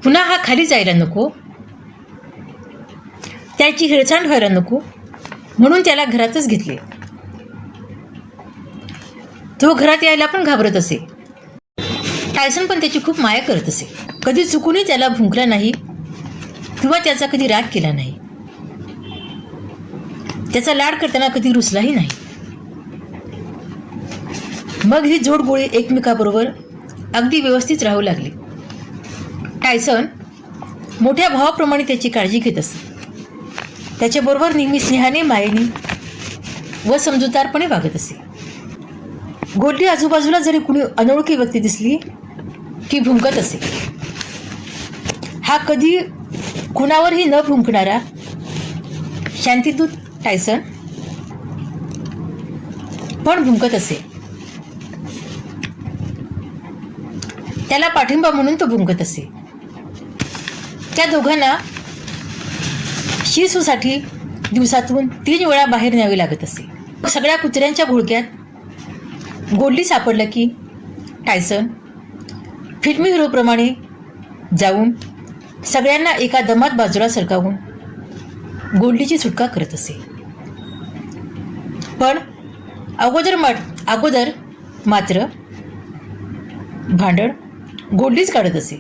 पुन्हा हा खाली जायला नको, त्याची हेळसांड व्हायला नको म्हणून त्याला घरातच घेतले. तो घरात यायला पण घाबरत असे. टायसन पण त्याची खूप माया करत असे. कधी चुकूनही त्याला भुंकला नाही किंवा त्याचा कधी राग केला नाही. त्याचा लाड करताना कधी रुसलाही नाही. मग ही जोडगोळी एकमेकाबरोबर अगदी व्यवस्थित राहू लागली. टायसन मोठ्या भावाप्रमाणे त्याची काळजी घेत असे. त्याच्याबरोबर नेहमी स्नेहाने, मायेने व समजूतदारपणे वागत असे. गोल्डी आजूबाजूला जरी कुणी अनोळखी व्यक्ती दिसली की भुंकत असे. हा कधी कुणावरही न भुंकणारा शांतिदूत टायसन पण भुंकत असे. त्याला पाठिंबा म्हणून तो भुंकत असे. त्या दोघांना शिसूसाठी दिवसातून 3 वेळा बाहेर न्यावे लागत असे. सगळ्या कुत्र्यांच्या घोळक्यात गोल्डी सापडलं की टायसन फिल्मी हिरोप्रमाणे जाऊन सगळ्यांना एका दमात बाजूला सरकावून गोल्डीची सुटका करत असे. पण अगोदर मात्र भांडण गोल्डीच काढत असे.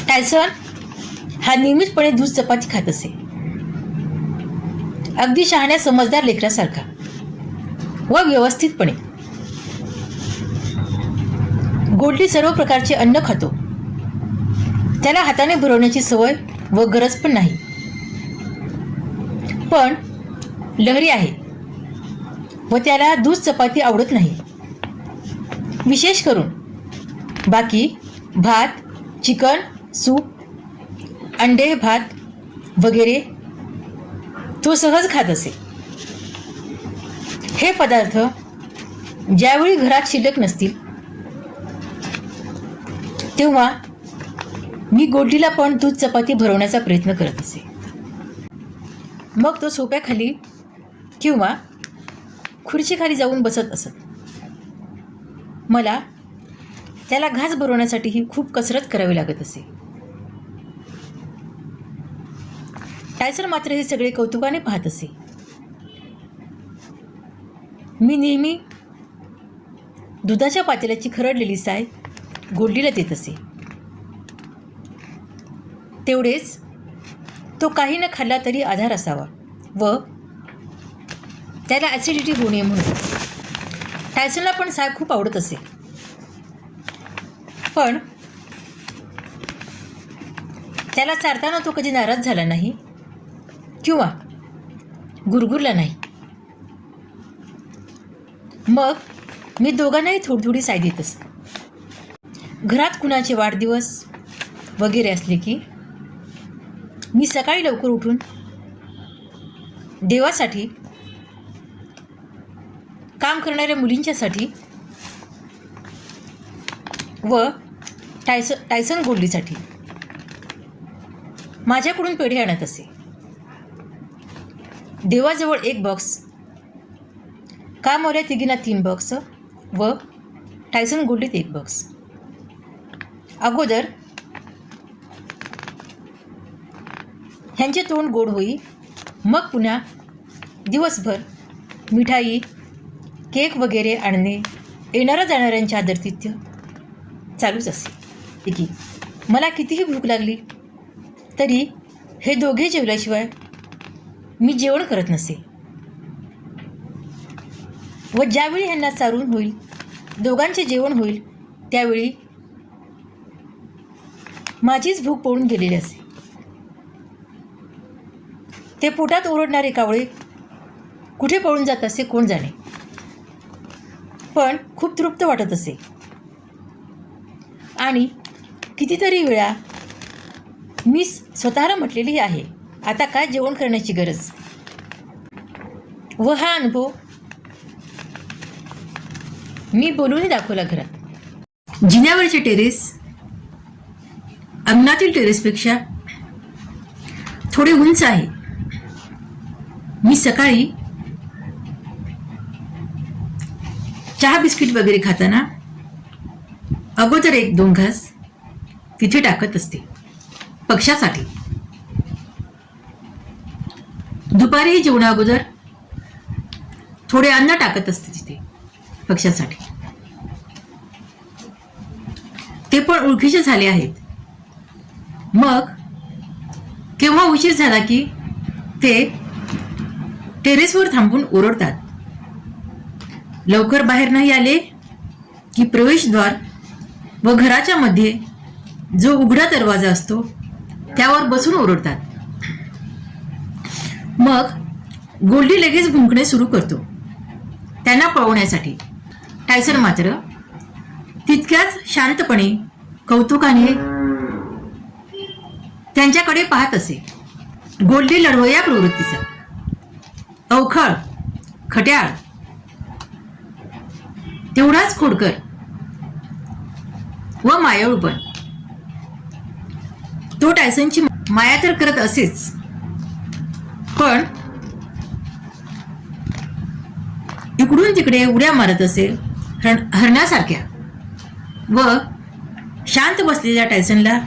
टायसन हा नियमितपणे दूध चपाती खात असे, अगदी शहाण्या समजदार लेकरासारखा व व्यवस्थितपणे. गोल्डी सर्व प्रकारचे अन्न खातो. त्याला हाताने भरवण्याची सवय व गरज पण नाही. पण लहरी आहे व त्याला दूध चपाती आवडत नाही. विशेष करून बाकी भात, चिकन, सूप, अंडे, भात वगैरे तो सहज खात असे. हे पदार्थ ज्यावेळी घरात शिल्लक नसतील तेव्हा मी गोल्डीला पण दूध चपाती भरवण्याचा प्रयत्न करत असे. मग तो सोफ्याखाली किंवा खुर्चीखाली जाऊन बसत असत. मला त्याला घास भरवण्यासाठीही खूप कसरत करावी लागत असे. टायसन मात्र हे सगळे कौतुकाने पाहत असे. मी नेहमी दुधाच्या पातेल्याची खरडलेली साय गोल्डीला देत असे. तेवढेच तो काही न खाल्ला तरी आधार असावा व त्याला ॲसिडिटी होऊ नये म्हणून. टायसनला पण साय खूप आवडत असे. पण त्याला चारताना तो कधी नाराज झाला नाही किंवा गुरगुरला नाही. मग मी दोघांनाही थोडी थोडी साय देत असे. घरात कुणाचे वाढदिवस वगैरे असले की मी सकाळी लवकर उठून देवासाठी, काम करणाऱ्या मुलींच्यासाठी व टायसन गोल्डीसाठी माझ्याकडून पेढे आणत असे. देवाजवळ 1 बॉक्स, कामवाल्या तिघींना 3 बॉक्स व टायसन गोल्डीत 1 बॉक्स. अगोदर ह्यांचे तोंड गोड होई, मग पुन्हा दिवसभर मिठाई, केक वगैरे आणणे, येणाऱ्या जाणाऱ्यांचे आदरातिथ्य चालूच असे. की मला कितीही भूक लागली तरी हे दोघे जेवल्याशिवाय मी जेवण करत नसे. व ज्यावेळी ह्यांना चारून होईल, दोघांचे जेवण होईल, त्यावेळी माझीच भूक पळून गेलेली असे. ते पोटात ओरडणारे कावळे कुठे पळून जात असे कोण जाणे. पण खूप तृप्त वाटत असे. आणि कितीतरी वेळा मी स्वतःला म्हटलेली आहे, आता काय जेवण करण्याची गरज. व हा अनुभव मी बोलूनही दाखवला घरात. जिन्यावरचे टेरेस अंगणातील टेरेसपेक्षा थोडे उंच आहे. मी सकाळी चहा बिस्किट वगैरे खाताना अगोदर 1-2 घास तिथे टाकत असते पक्ष्यासाठी. दुपारीही जेवणा अगोदर थोडे अन्न टाकत असते तिथे पक्ष्यासाठी. ते पण ओळखीचे झाले आहेत. मग केव्हा उशीर झाला की ते टेरेसवर थांबून ओरडतात. लवकर बाहेर नाही आले की प्रवेशद्वार व घराच्या मध्ये जो उघडा दरवाजा असतो त्यावर बसून ओरडतात. मग गोल्डी लगेच भुंकणे सुरू करतो त्यांना पळवण्यासाठी. टायसन मात्र तितक्याच शांतपणे कौतुकाने त्यांच्याकडे पाहत असे. गोल्डी लढवय्या प्रवृत्तीचा, अवखळ, खट्याळ, तेवढाच खोडकर व मायाळू पण. तो टायसनची माया तर करत असेच, पण इकडून तिकडे उड्या मारत असे हरण्यासारख्या व शांत बसलेल्या टायसनला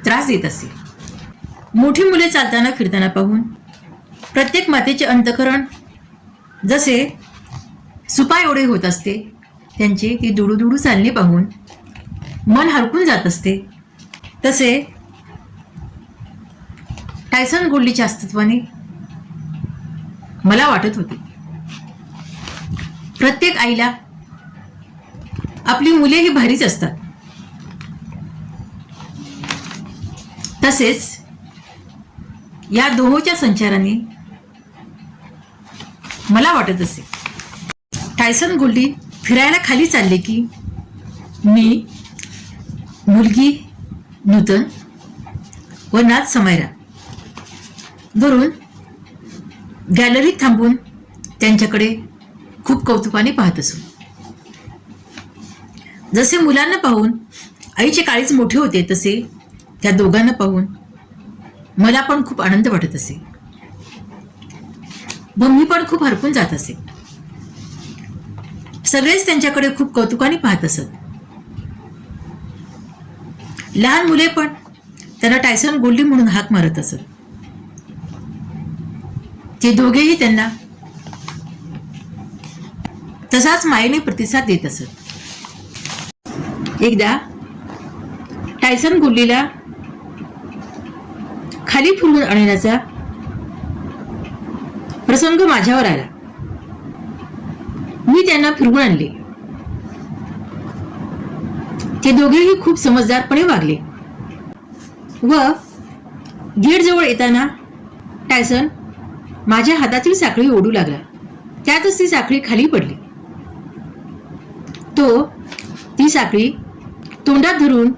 त्रास देत असे. मोठी मुले चालताना फिरताना पाहून प्रत्येक मातेचे अंतःकरण जसे सुपा एवढे होत असते. त्यांचे ती दुडूदुडू चालणे पाहून मन हरकून जात असते. तसे टायसन गोल्डीच्या अस्तित्वाने मला वाटत होते. प्रत्येक आईला आपली मुले ही भारीच असतात. तसेच या दोहोच्या संचाराने मला वाटत असे. टायसन गोल्डी फिरायला खाली चालले की मी, मुलगी नूतन व नाथ समायरा वरून गॅलरीत थांबून त्यांच्याकडे खूप कौतुकाने पाहत असू. जसे मुलांना पाहून आईचे काळीच मोठे होते तसे त्या दोघांना पाहून मला पण खूप आनंद वाटत असे व मी पण खूप हरकून जात असे. सगळेच त्यांच्याकडे खूप कौतुकाने पाहत असत. लहान मुले पण त्यांना टायसन गोल्डी म्हणून हाक मारत असत. ते दोघेही त्यांना तसाच मायेने प्रतिसाद देत असत. एकदा टायसन गोल्डीला खाली फिरवून आणण्याचा प्रसंग माझ्यावर आला. मी त्यांना फिरवून आणले. ते दोघेही खूप समजदारपणे वागले व गेटजवळ येताना टायसन माझ्या हातातील साखळी ओढू लागला. त्यातच ती साखळी खाली पडली. तो ती साखळी तोंडात धरून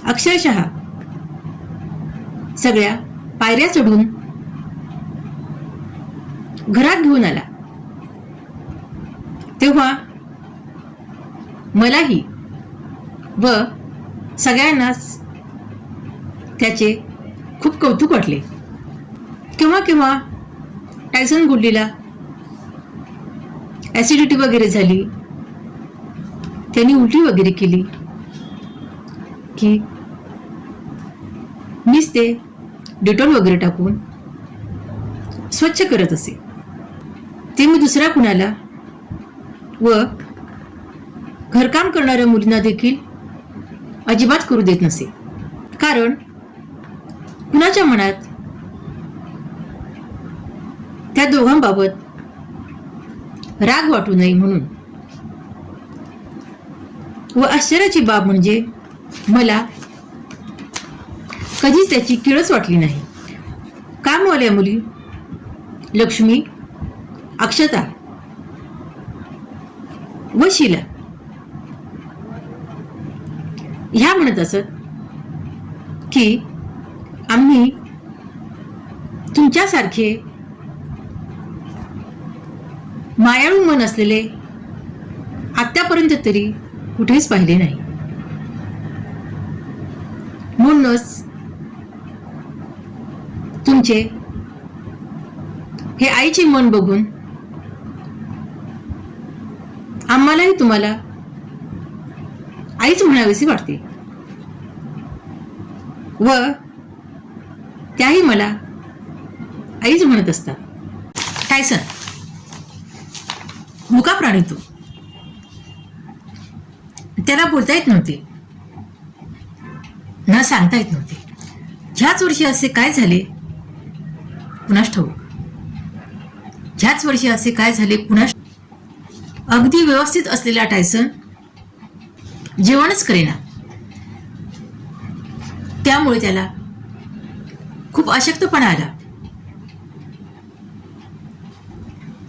अक्षरशः सगळ्या पायऱ्या चढून घरात घेऊन आला. तेव्हा मलाही व सगळ्यांनाच त्याचे खूप कौतुक वाटले. केव्हा केव्हा टायसन गोल्डीला ऍसिडिटी वगैरे झाली, त्यांनी उलटी वगैरे केली की मीच ते डेटॉल वगैरे टाकून स्वच्छ करत असे. ते मी दुसऱ्या कुणाला व घरकाम करणाऱ्या मुलींना देखील अजिबात करू देत नसे. कारण कुणाच्या मनात त्या दोघांबाबत राग वाटू नये म्हणून. व आश्चर्याची बाब म्हणजे मला कधीच त्याची किळच वाटली नाही. कामवाल्या मुली लक्ष्मी, अक्षता व शीला ह्या म्हणत असत की आम्ही तुमच्यासारखे मायाळू मन असलेले आत्तापर्यंत तरी कुठेच पाहिले नाही. म्हणूनच तुमचे हे आईचे मन बघून आम्हालाही तुम्हाला आईच म्हणावीशी वाटते व त्याही मला आईच म्हणत असतात. टायसन मुका प्राणी तो. त्याला बोलता येत नव्हते ना सांगता येत नव्हते. ह्याच वर्षी असे काय झाले कुणास ठाऊक. ह्याच वर्षी असे काय झाले कुणास. अगदी व्यवस्थित असलेला टायसन जेवणच करेना. त्यामुळे त्याला खूप अशक्तपणा आला.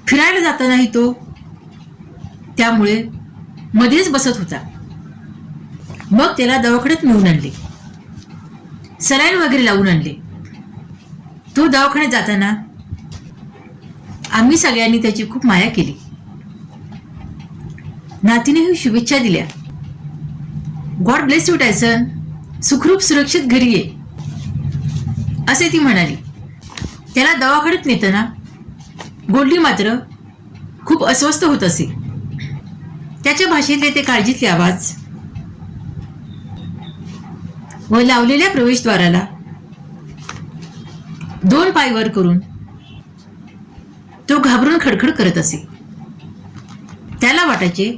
फिरायला जातानाही तो त्यामुळे मध्येच बसत होता. मग त्याला दवाखान्यात नेऊन आणले, सलाईन वगैरे लावून आणले. तो दवाखान्यात जाताना आम्ही सगळ्यांनी त्याची खूप माया केली. नातीनेही शुभेच्छा दिल्या. गॉड ब्लेस यू टायसन, सुखरूप सुरक्षित घरी ये असे ती म्हणाली. त्याला दवाखान्यात नेताना गोल्डी मात्र खूप अस्वस्थ होत असे. त्याच्या भाषेतले ते काळजीतले आवाज व लावलेल्या प्रवेशद्वाराला 2 पाय वर करून तो घाबरून खडखड करत असे. त्याला वाटायचे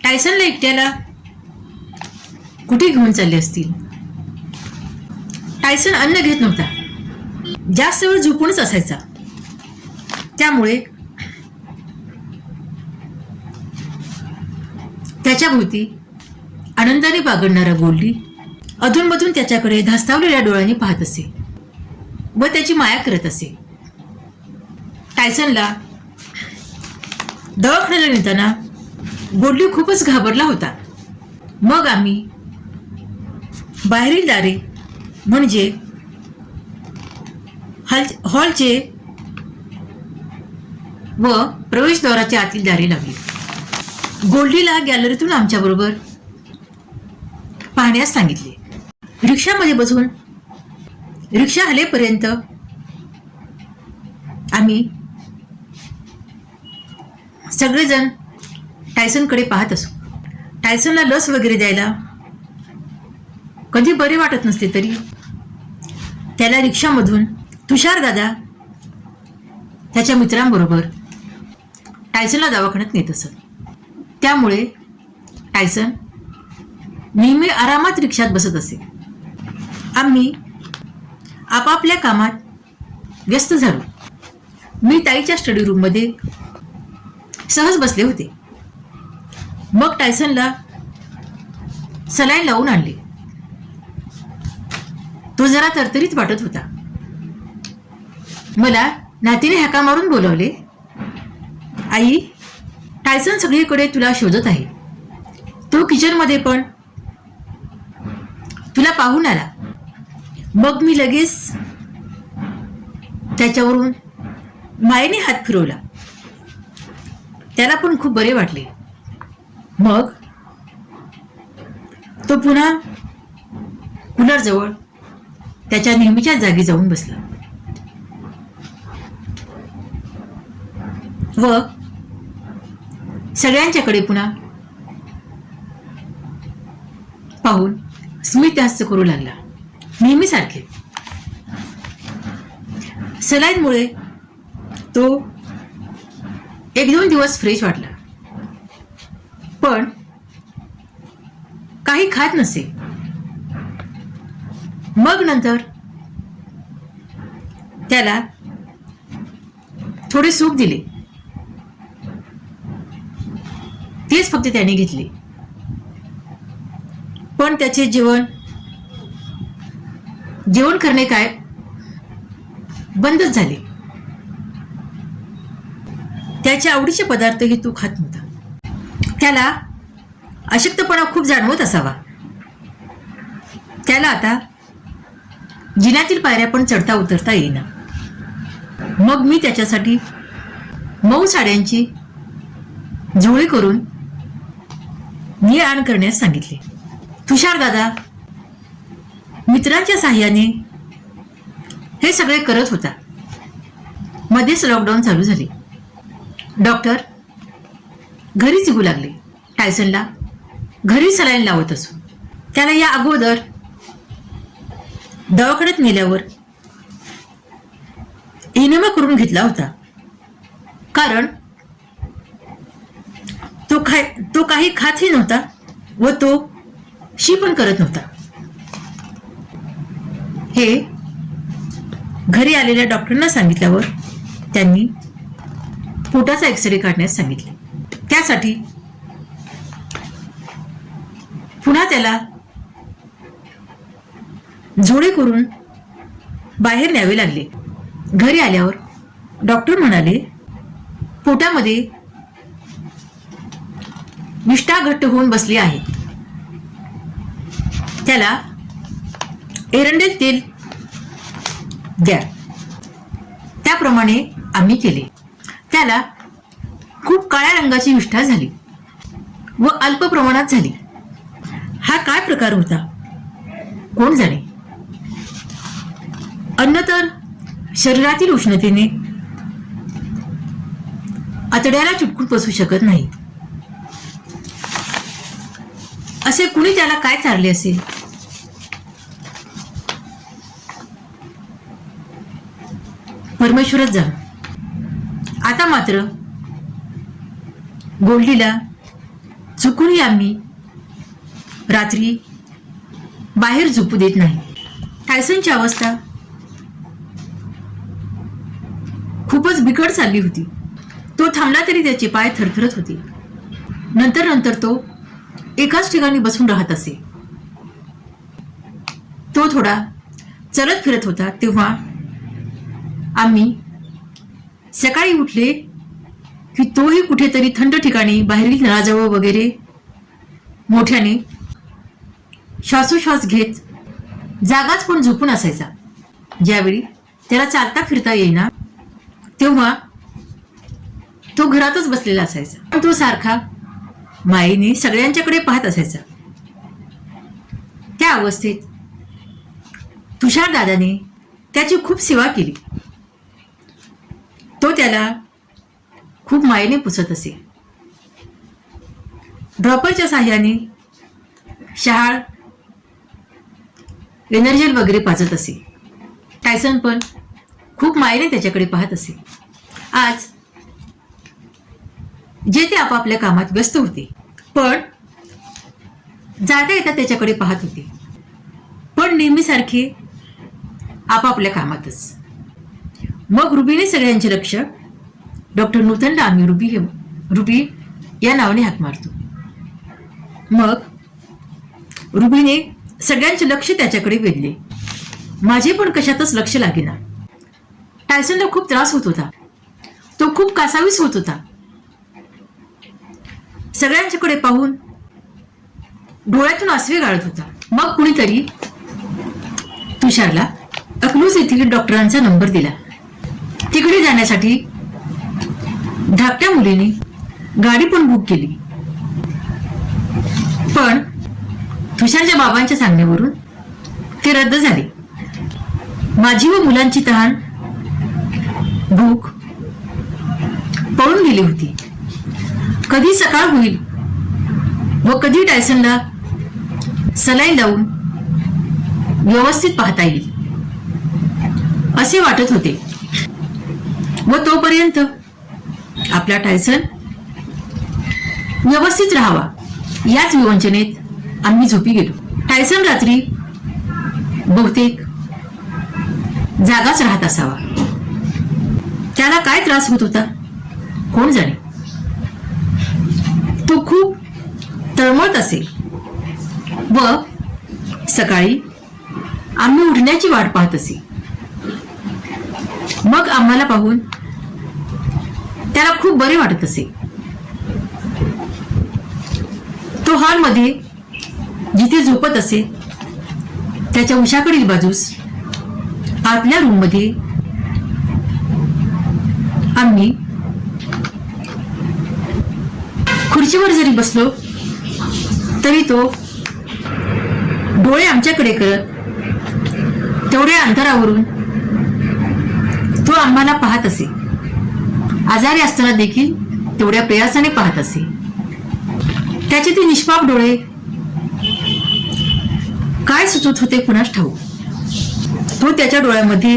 टायसनला एकट्याला कुठे घेऊन चालले असतील. टायसन अन्न घेत नव्हता, जास्त वेळ झोपूनच असायचा. त्यामुळे त्याच्या भोवती आनंदाने बागडणारा गोल्डी अधूनमधून त्याच्याकडे धास्तावलेल्या डोळ्यांनी पाहत असे व त्याची माया करत असे. टायसनला दवाखान्याला नेताना गोल्डी खूपच घाबरला होता. मग आम्ही बाहेरील दारे म्हणजे हॉलचे व प्रवेशद्वाराच्या आतील दारे लावली. गोल्डीला गॅलरीतून आमच्याबरोबर पाहण्यास सांगितले. रिक्षामध्ये बसून रिक्षा आलेपर्यंत आम्ही सगळेजण टायसनकडे पाहत असू. टायसनला लस वगैरे द्यायला कधी बरे वाटत नसले तरी त्याला रिक्षामधून तुषार दादा त्याच्या मित्रांबरोबर टायसनला दवाखान्यात नेत असत. त्यामुळे टायसन नेहमी आरामात रिक्षात बसत असे. आम्ही आपापल्या कामात व्यस्त झालो. मी ताईच्या स्टडी रूममध्ये सहज बसले होते. मग टायसनला सलाईन लावून आणले. तो जरा तरतरीत वाटत होता. मला नातीने हाका मारून बोलावले. आई, टायसन सगळीकडे तुला शोधत आहे. तो किचनमध्ये पण तुला पाहून आला. मग मी लगेच त्याच्यावरून मायेने हात फिरवला. त्याला पण खूप बरे वाटले. मग तो पुन्हा कूलरजवळ त्याच्या नेहमीच्या जागी जाऊन बसला व सगळ्यांच्याकडे पुन्हा पाहून स्मित हास्य करू लागला, नेहमीसारखे. सलाईनमुळे तो 1-2 दिवस फ्रेश वाटला, पण काही खात नसे. मग नंतर त्याला थोडे सूप दिले. तेच फक्त त्याने घेतले. पण त्याचे जेवण करणे काय बंदच झाले. त्याच्या आवडीचे पदार्थही तो खात नव्हता. त्याला अशक्तपणा खूप जाणवत असावा. त्याला आता जिन्यातील पायऱ्या पण चढता उतरता येईना. मग मी त्याच्यासाठी मऊ साड्यांची झोळी करून ने आण करण्यास सांगितले. तुषार दादा मित्रांच्या साह्याने हे सगळे करत होता. मध्येच लॉकडाऊन चालू झाले. डॉक्टर घरीच येऊ लागले. टायसनला घरी सलाईन लावत असू. त्याला या अगोदर दवाखान्यात नेल्यावर इनेमा करून घेतला होता, कारण तो काही खातही नव्हता व तो शी पण करत नव्हता. हे घरी आलेल्या डॉक्टरांना सांगितल्यावर त्यांनी पोटाचा एक्सरे काढण्यास सांगितले. त्यासाठी पुन्हा त्याला झोळे करून बाहेर न्यावे लागले. घरी आल्यावर डॉक्टर म्हणाले, पोटामध्ये विष्ठा घट्ट होऊन बसली आहे. त्याला एरंडेल तेल द्या. त्याप्रमाणे आम्ही केले. त्याला खूप काळ्या रंगाची विष्ठा झाली व अल्प प्रमाणात झाली. हा काय प्रकार होता कोण जाणे. अन्न तर शरीरातील उष्णतेने आतड्याला चिटकून बसू शकत नाही. असे कुणी त्याला काय चारले असेल परमेश्वरच जाण. आता मात्र गोल्डीला चुकूनही आम्ही रात्री बाहेर झोपू देत नाही. टायसनची अवस्था खूपच बिकट चालली होती. तो थांबला तरी त्याचे पाय थरथरत होते. नंतर नंतर तो एकाच ठिकाणी बसून राहत असे. तो थोडा चलत फिरत होता तेव्हा आम्ही सकाळी उठले की तोही कुठेतरी थंड ठिकाणी बाहेरील नळाजवळ वगैरे मोठ्याने श्वासोश्वास घेत जागाच पण झोपून असायचा. ज्यावेळी त्याला चालता फिरता येईना तेव्हा तो घरातच बसलेला असायचा. पण तो सारखा मायेने सगळ्यांच्याकडे पाहत असायचा. त्या अवस्थेत तुषार दादाने त्याची खूप सेवा केली. तो त्याला खूप मायेने पुसत असे. ड्रॉपरच्या साह्याने शहाळ एनर्जल वगैरे पाजत असे. टायसन पण खूप मायेने त्याच्याकडे पाहत असे. आज जे ते आपापल्या कामात व्यस्त होते पण जाता येता त्याच्याकडे पाहत होते. पण नेहमीसारखे आपापल्या कामातच. मग रुबीने सगळ्यांचे लक्ष डॉक्टर नूतनला आम्ही रुबी या नावाने हाक मारतो. मग रुबीने सगळ्यांचे लक्ष त्याच्याकडे वेधले. माझे पण कशातच लक्ष लागेना. टायसनला खूप त्रास होत होता. तो खूप कासावीस होत होता. सगळ्यांच्याकडे पाहून डोळ्यातून आसवे गाळत होता. मग कुणीतरी तुषारला अकलूज येथील डॉक्टरांचा नंबर दिला. तिकडे जाण्यासाठी धाकट्या मुलीने गाडी पण बुक केली. पण तुषारच्या बाबांच्या सांगण्यावरून ते रद्द झाले. माझी व मुलांची तहान भूक पळून गेली होती. कधी सकाळ होईल व कधी टायसनला सलाईन लावून व्यवस्थित पाहता येईल असे वाटत होते. व तोपर्यंत आपला टायसन व्यवस्थित राहावा याच विवंचनेत आम्ही झोपी गेलो. टायसन रात्री बहुतेक जागाच राहत असावा. त्याला काय त्रास होत होता कोण जाणे. तो खूप तळमळत असे व सकाळी आम्ही उठण्याची वाट पाहत असे. मग आम्हाला पाहून त्याला खूप बरे वाटत असे. तो हॉलमध्ये जिथे झोपत असे त्याच्या उशाकडील बाजूस आतल्या रूममध्ये आम्ही खुर्चीवर जरी बसलो तरी तो डोळे आमच्याकडे करत तेवढ्या अंतरावरून तो आम्हाला पाहत असे. आजारी असताना देखील तेवढ्या प्रयासाने पाहत असे. त्याचे ते निष्पाप डोळे काय सुचत होते कुणास ठाऊक. तो त्याच्या डोळ्यामध्ये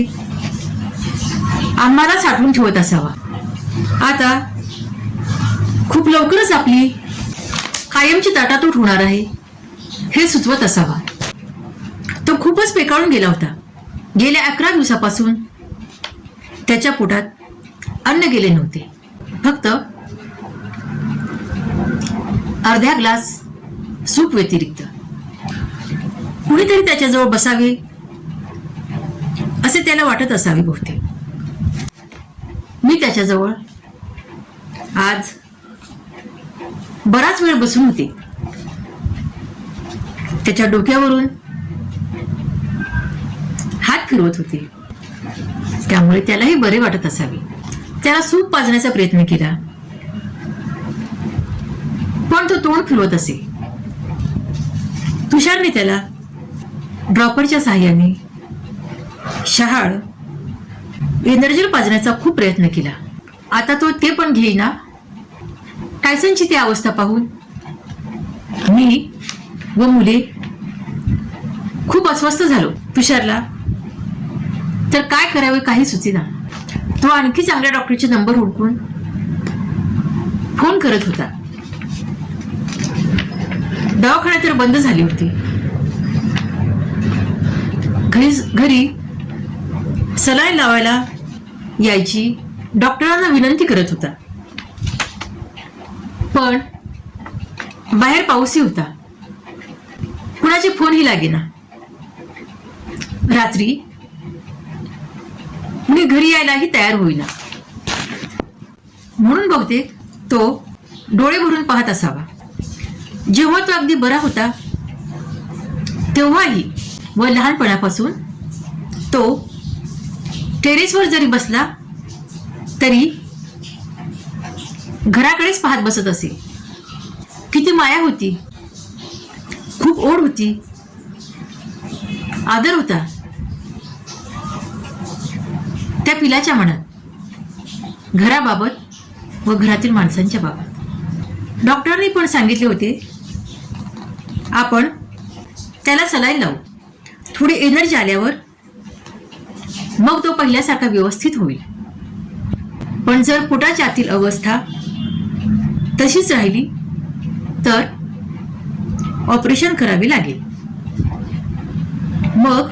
आम्हाला साठवून ठेवत असावा. आता खूप लवकरच आपली कायमची ताटातूट होणार आहे हे सुचवत असावा. तो खूपच पेकाळून गेला होता. गेल्या 11 दिवसापासून त्याच्या पोटात अन्न गेले नव्हते. फक्त अर्ध्या ग्लास सूप व्यतिरिक्त. कुणीतरी त्याच्याजवळ बसावे असे त्याला वाटत असावे बहुतेक. मी त्याच्याजवळ आज बराच वेळ बसून होते. त्याच्या डोक्यावरून हात फिरवत होते. त्यामुळे त्यालाही बरे वाटत असावे. त्याला सूप पाजण्याचा प्रयत्न केला पण तो तोंड फिरवत असे. तुषारने त्याला ड्रॉपरच्या साहाय्याने शहाळ एनर्जल पाजण्याचा खूप प्रयत्न केला. आता तो ते पण घेईना. टायसनची ती अवस्था पाहून मी व मुले खूप अस्वस्थ झालो. तुषारला तर काय करावे काही सुचेना. तो आणखी चांगल्या डॉक्टरचे नंबर हुडकून फोन करत होता. दवाखाने तर बंद झाली होती. घरी सलाईन लावायला यायची डॉक्टरांना विनंती करत होता. पण बाहेर पाऊसही होता. कुणाचे फोनही लागेना. रात्री कुणी घरी यायलाही तयार होईना. म्हणून बहुतेक तो डोळे भरून पाहत असावा. जेव्हा तो अगदी बरा होता तेव्हाही व लहानपणापासून तो टेरेसवर जरी बसला तरी घराकडेच पाहत बसत असे. किती माया होती, खूप ओढ होती, आदर होता त्या पिलाच्या मनात, घराबाबत व घरातील माणसांच्या बाबत. डॉक्टरांनी पण सांगितले होते आपण त्याला सलाईन लावू. थोडी एनर्जी आल्यावर मग तो पहिल्यासारखा व्यवस्थित होईल. पण जर पोटाच्या आतील अवस्था तशीच राहिली तर ऑपरेशन करावे लागेल. मग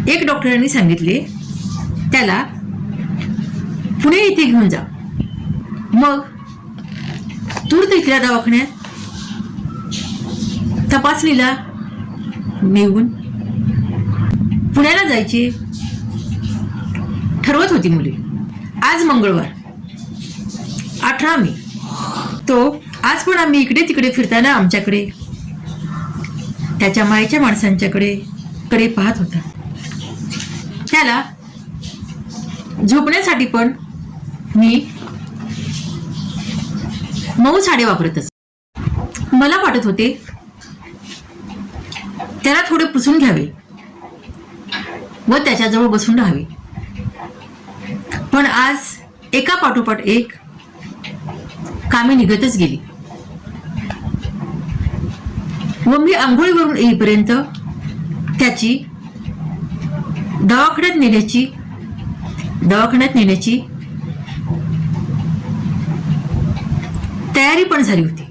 एक डॉक्टरांनी सांगितले त्याला पुणे येथे घेऊन जा. मग तूर्त इथल्या दवाखान्यात तपासणीला नेऊन पुण्याला जायचे ठरवत होती मुले. आज मंगळवार 18 मे. तो आज पण आम्ही इकडे तिकडे फिरताना आमच्याकडे त्याच्या मायेच्या माणसांच्याकडे पाहत होता. त्याला झोपण्यासाठी पण मी मऊ साडे वापरतच. मला वाटत होते त्याला थोडे पुसून घ्यावे व त्याच्याजवळ बसून राहावे. पण आज एका पाठोपाठ एक कामे निघतच गेली व मी आंघोळीवरून येईपर्यंत त्याची दवाखान्यात नेण्याची तयारी पण झाली होती.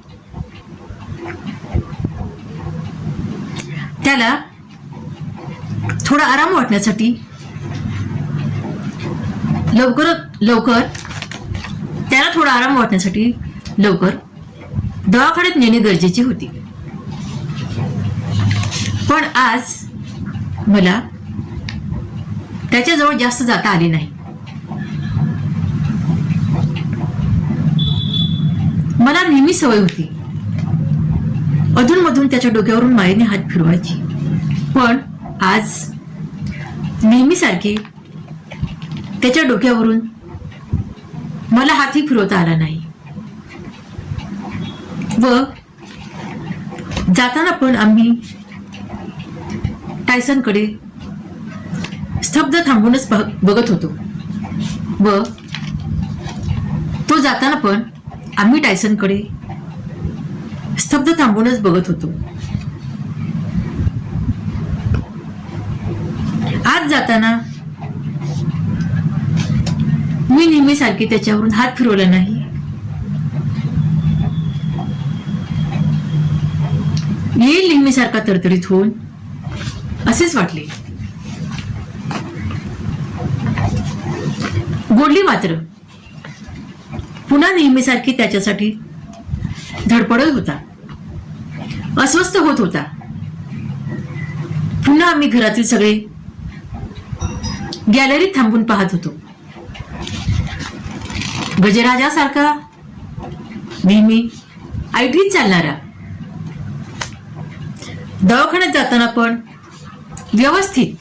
त्याला थोडा आराम वाटण्यासाठी लवकर दवाखान्यात नेणे गरजेचे होते. पण आज मला त्याच्याजवळ जास्त जाता आले नाही. मला नेहमी सवय होती अधूनमधून त्याच्या डोक्यावरून मायेने हात फिरवायची. पण आज नेहमीसारखे त्याच्या डोक्यावरून मला हातही फिरवता आला नाही. व जाताना पण आम्ही टायसनकडे स्तब्ध थांबूनच बघत होतो व तो जाताना पण आम्ही टायसनकडे स्तब्ध थांबूनच बघत होतो. आज जाताना मी नेहमीसारखी त्याच्यावरून हात फिरवला नाही. येईल नेहमीसारखा तरतरीत होऊन असेच वाटले. गोडली मात्र पुन्हा नेहमीसारखी त्याच्यासाठी धडपडत होता, अस्वस्थ होत होता. पुन्हा आम्ही घरातील सगळे गॅलरीत थांबून पाहत होतो. गजराजासारखा नेहमी आयटीत चालणारा, दवाखान्यात जाताना पण व्यवस्थित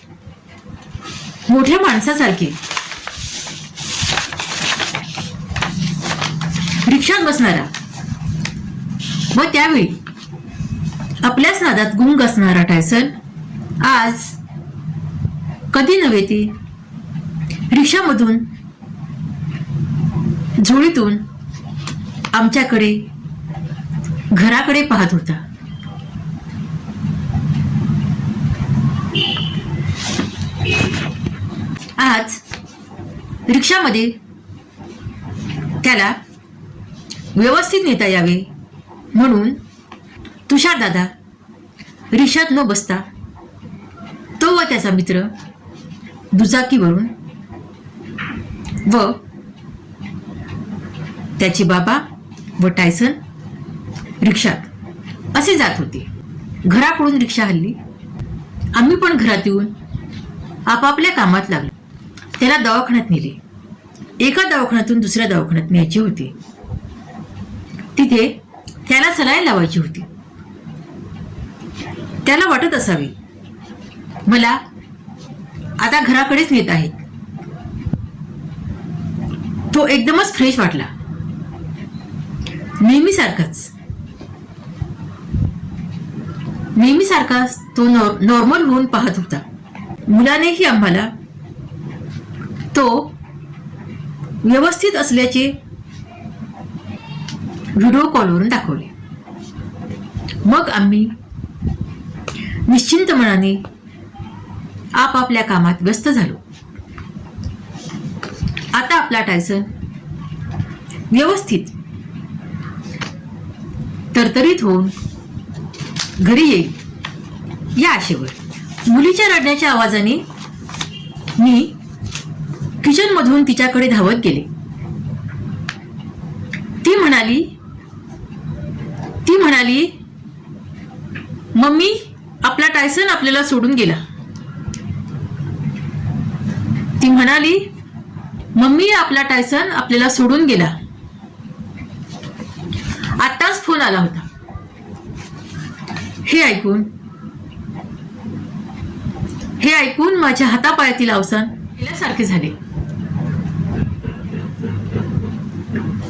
मोठ्या माणसासारखे रिक्षात बसणारा व त्यावेळी आपल्याच नादात गुंग असणारा टायसन आज कधी नव्हे ते रिक्षामधून झोळीतून आमच्याकडे घराकडे पाहत होता. आज रिक्षामध्ये त्याला व्यवस्थित नेता यावे म्हणून तुषार दादा रिक्षात न बसता तो व त्याचा मित्र दुचाकीवरून व त्याचे बाबा व टायसन रिक्षात असे जात होते. घराकडून रिक्षा हल्ली. आम्ही पण घरात येऊन आपापल्या कामात लागलो. त्याला दवाखान्यात नेले. एका दवाखान्यातून दुसऱ्या दवाखान्यात न्यायचे होते. तिथे त्याला सलाईन लावायची होती. त्याला वाटत असावे मला आता घराकडेच नेत आहेत. तो एकदमच फ्रेश वाटला. नेहमीसारखाच तो नॉर्मल होऊन पाहत होता. मुलानेही आम्हाला तो व्यवस्थित असल्याचे व्हिडिओ कॉलवरून दाखवले. मग आम्ही निश्चिंत मनाने आपापल्या कामात व्यस्त झालो. आता आपला टायसन व्यवस्थित तरतरीत होऊन घरी येईल या आशेवर. मुलीच्या रडण्याच्या आवाजाने मी किचन मधून तिच्याकडे धावत गेले. ती म्हणाली मम्मी आपला टायसन आपल्याला सोडून गेला. ती म्हणाली मम्मी आपला टायसन आपल्याला सोडून गेला. आत्ताच फोन आला होता. हे ऐकून माझ्या हातापायातील अवसान गेल्यासारखे झाले.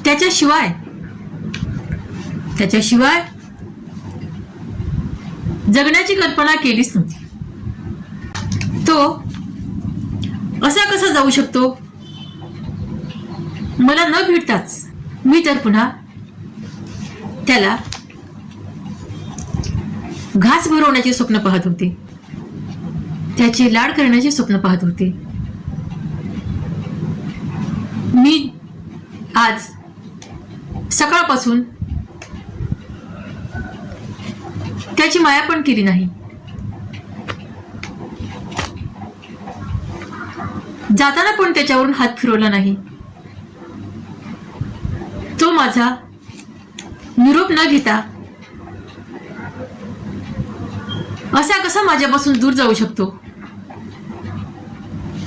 त्याच्याशिवाय जगण्याची कल्पना केलीच नव्हती. तो असा कसा जाऊ शकतो. मला न भेटताच मी तर पुन्हा त्याला घास भरवण्याचे स्वप्न पाहत होते. त्याचे लाड करण्याचे स्वप्न पाहत होते. मी आज सकाळपासून त्याची माया पण केली नाही. जाताना पण त्याच्यावरून हात फिरवला नाही. तो माझा निरोप न घेता असा कसा माझ्यापासून दूर जाऊ शकतो.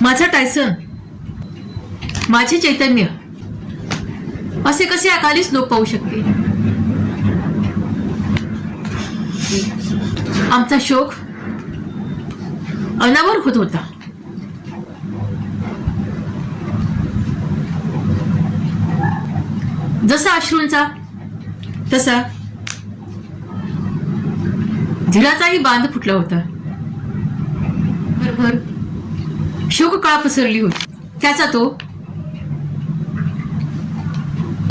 माझा टायसन, माझे चैतन्य असे कसे अकालीच लोप पाहू शकते. आमचा शोक अनावर होत होता. जसा अश्रूंचा तसा धीराचाही बांध फुटला होता. भरभर शोककळा पसरली होती. त्याचा तो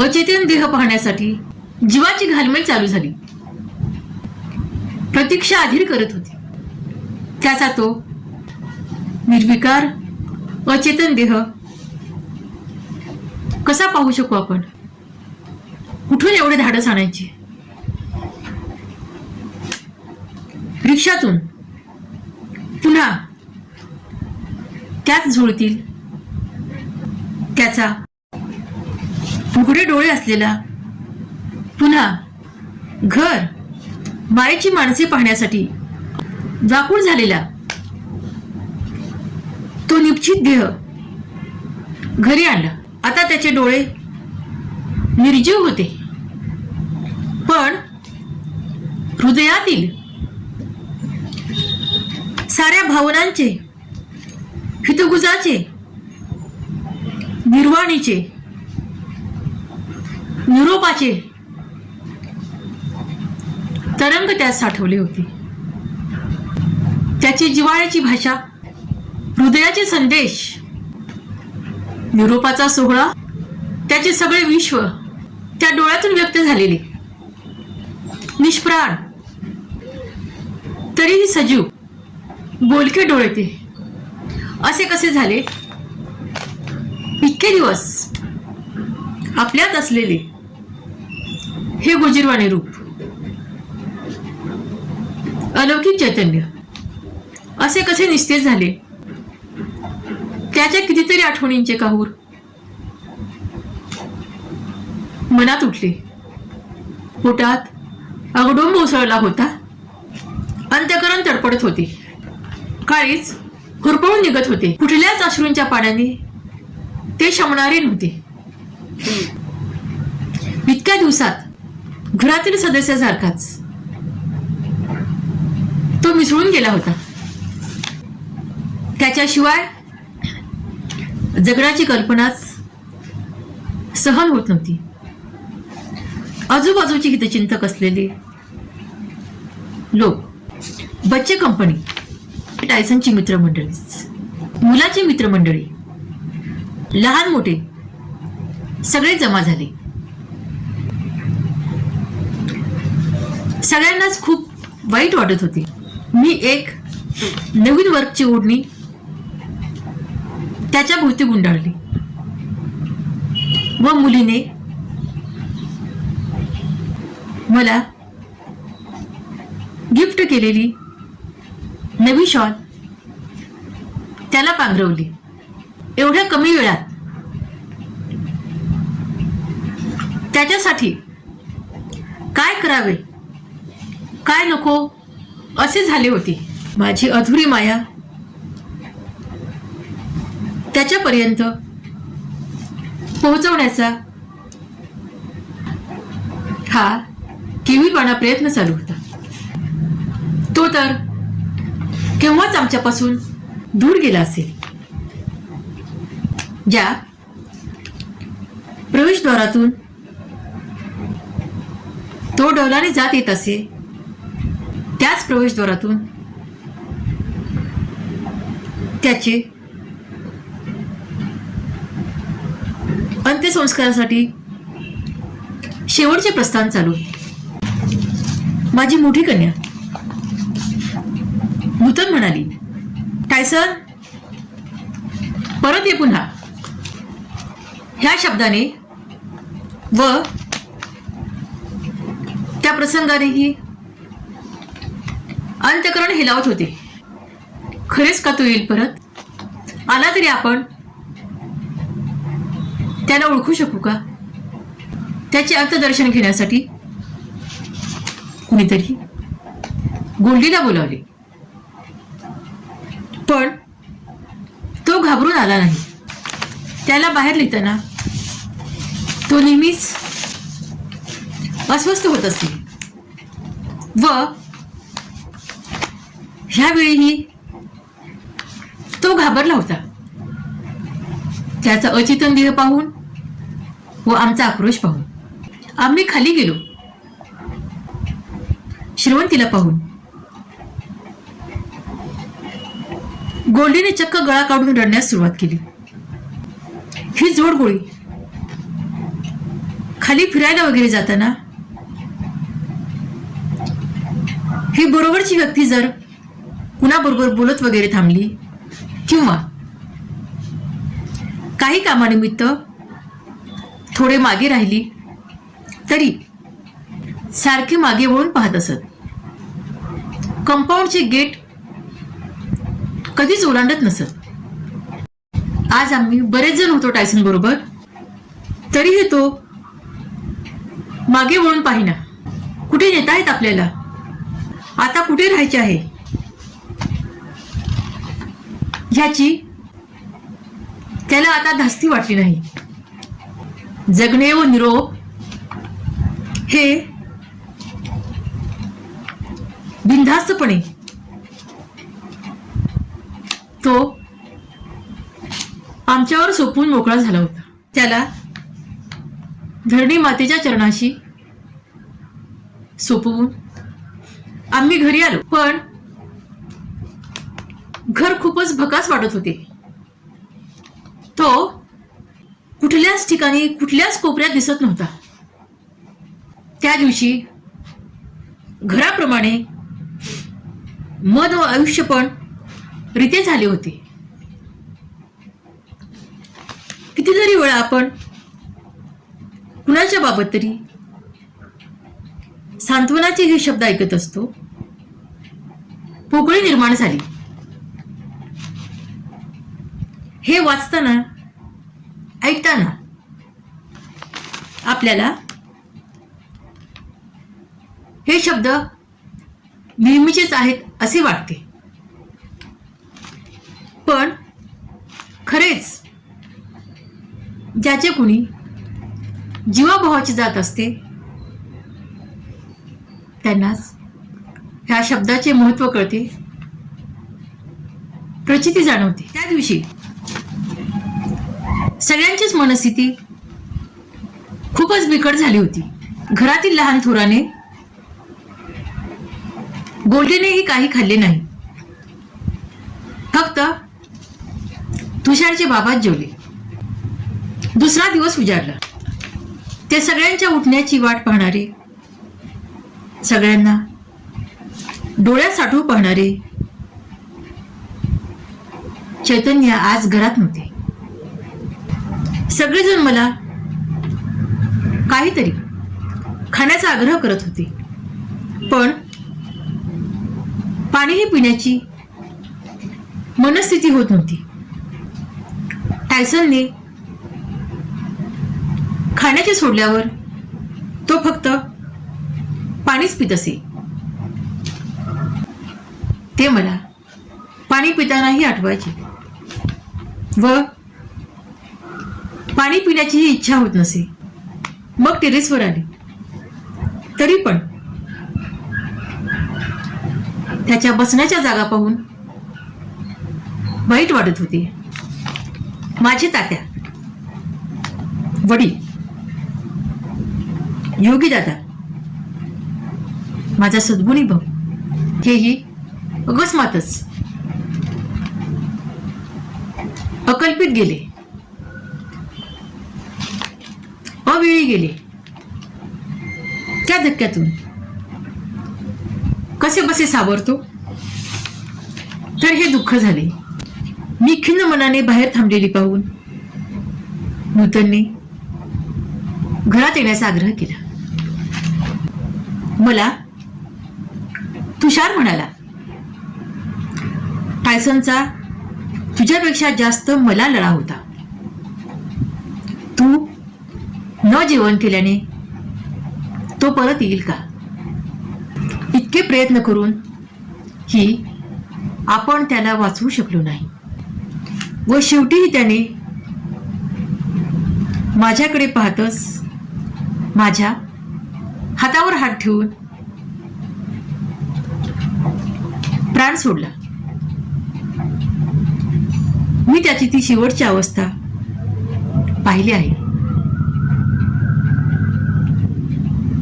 अचेतन देह पाहण्यासाठी जीवाची घालमेल चालू झाली. प्रतीक्षा अधीर करत होती. त्याचा तो निर्विकार अचेतन देह कसा पाहू शकू आपण. कुठून एवढे धाडस आणायचे. रिक्षातून पुन्हा त्याच झोळतील त्याचा उघडे डोळे असलेला पुन्हा घर मायेची माणसे पाहण्यासाठी व्याकुळ झालेला तो निश्चित देह घरी आणला. आता त्याचे डोळे निर्जीव होते, पण हृदयातील साऱ्या भावनांचे, हितगुजाचे, निर्वाणीचे, निरोपाचे तरंग त्यात साठवले होते. त्याची जिव्हाळ्याची भाषा, हृदयाचे संदेश, निरोपाचा सोहळा, त्याचे सगळे विश्व त्या डोळ्यातून व्यक्त झालेले. निष्प्राण तरीही सजीव बोलके डोळे ते असे कसे झाले. इतके दिवस आपल्यात असलेले हे गोजीरवाणे रूप, अलौकिक चैतन्य असे कसे निस्तेज झाले? त्याच्या कितीतरी आठवणींचे काहूर मनात उठले. पोटात अगडोंब उसळला होता. अंतःकरण तडपडत होते. काळीच हुरपळून निघत होते. कुठल्याच अश्रूंच्या पाण्याने ते शमणारे नव्हते. इतक्या दिवसात घरातील सदस्यासारखाच तो मिसळून गेला होता. त्याच्याशिवाय जगण्याची कल्पनाच सहन होत नव्हती. आजूबाजूचे हितचिंतक असलेले लोक, बच्चे कंपनी, टायसनची मित्रमंडळी, मुलाची मित्रमंडळी, लहान मोठे सगळे जमा झाले. सगळ्यांनाच खूप वाईट वाटत होते. मी एक नवीन वर्कची ओढणी त्याच्या भोवती गुंडाळली व मुलीने मला गिफ्ट केलेली नवी शॉल त्याला पांघरवली. एवढ्या कमी वेळात त्याच्यासाठी काय करावे काय नको असे झाले होते. माझी अधुरी माया त्याच्यापर्यंत पोहोचवण्याचा हा केविलवाणा प्रयत्न चालू होता. तो तर केव्हाच आमच्यापासून दूर गेला असेल. ज्या प्रवेशद्वारातून तो डौलाने जात येत असे त्याच प्रवेशद्वारातून त्याचे अंत्यसंस्कारासाठी शेवटचे प्रस्थान चालू होते. माझी मोठी कन्या नूतन म्हणाली, टायसन परत ये पुन्हा. ह्या शब्दाने व त्या प्रसंगानेही अंतःकरण हेलावत होते. खरेच का तो येईल परत? आला तरी आपण त्याला ओळखू शकू का? त्याचे अंतदर्शन घेण्यासाठी कुणीतरी गोल्डीला बोलावले, पण तो घाबरून आला नाही. त्याला बाहेर लिहिताना तो नेहमीच अस्वस्थ होत असे व ह्यावेळीही तो घाबरला होता. त्याचा अचेतन देह पाहून व आमचा आक्रोश पाहून आम्ही खाली गेलो. श्रवंतीला पाहून गोल्डीने चक्क गळा काढून रडण्यास सुरुवात केली. ही जोडगोळी खाली फिरायला वगैरे जाताना ही बरोबरची व्यक्ती जर कुणाबरोबर बोलत वगैरे थांबली किंवा काही कामानिमित्त थोडे मागे राहिली तरी सारखे मागे वळून पाहत असत. कंपाऊंडचे गेट कधीच ओलांडत नसत. आज आम्ही बरेच जण होतो टायसन बरोबर, तरीही तो मागे वळून पाहिना. कुठे नेतायत आपल्याला? आता कुठे राहायचे आहे ह्याची त्याला आता धास्ती वाटली नाही. जगणे व निरोप हे बिनधास्तपणे तो आमच्यावर सोपून मोकळा झाला होता. त्याला धरणी मातेच्या चरणाशी सोपवून आम्ही घरी आलो. पण घर खूपच भकास वाटत होते. तो कुठल्याच ठिकाणी कुठल्याच कोपऱ्यात दिसत नव्हता. त्या दिवशी घराप्रमाणे मन व आयुष्य पण रिते झाले होते. किती कितीतरी वेळा आपण कुणाच्या बाबत तरी सांत्वनाचे हे शब्द ऐकत असतो. पोकळी निर्माण झाली. हे वाचताना ऐकताना आपल्याला हे शब्द नेहमीचेच आहेत असे वाटते. पण खरेच ज्याचे कुणी जीवाभावाची जात असते त्यांनाच ह्या शब्दाचे महत्त्व कळते, प्रचिती जाणवते. त्या दिवशी सगळ्यांचीच मनस्थिती खूपच बिकट झाली होती. घरातील लहान थोराने गोल्डीनेही काही खाल्ले नाही. फक्त तुषारचे बाबाच जेवले. दुसरा दिवस उजाडला. ते सगळ्यांच्या उठण्याची वाट पाहणारे, सगळ्यांना डोळ्यात साठवू पाहणारे चैतन्य आज घरात नव्हते. सगळेजण मला काहीतरी खाण्याचा आग्रह करत होते, पण पाणीही पिण्याची मनस्थिती होत नव्हती. टायसनने खाण्याचे सोडल्यावर तो फक्त पाणीच पित असे. ते मला पाणी पितानाही आठवायचे व पाणी पिण्याचीही इच्छा होत नसे. मग टेरेसवर आले तरी पण त्याच्या बसण्याच्या जागा पाहून वाईट वाटत होते. माझे तात्या, वडील, योगी दादा, माझा सद्गुणी भाऊ हेही अकस्मातच अकल्पित गेले, अवेळी गेले. त्या धक्क्यातून कसे बसे सावरतो तर हे दुःख झाले. मी खिन्न मनाने बाहेर थांबलेली पाहून नूतनने घरात येण्याचा आग्रह केला. मला तुषार म्हणाला, टायसनचा तुझ्यापेक्षा जास्त मला लळा होता. तू न जेवण केल्याने तो परत येईल का? इतके प्रयत्न करून ही आपण त्याला वाचवू शकलो नाही व शेवटीही त्याने माझ्याकडे पाहतच माझ्या हातावर हात ठेवून प्राण सोडला. मी त्याची ती शेवटची अवस्था पाहिली आहे.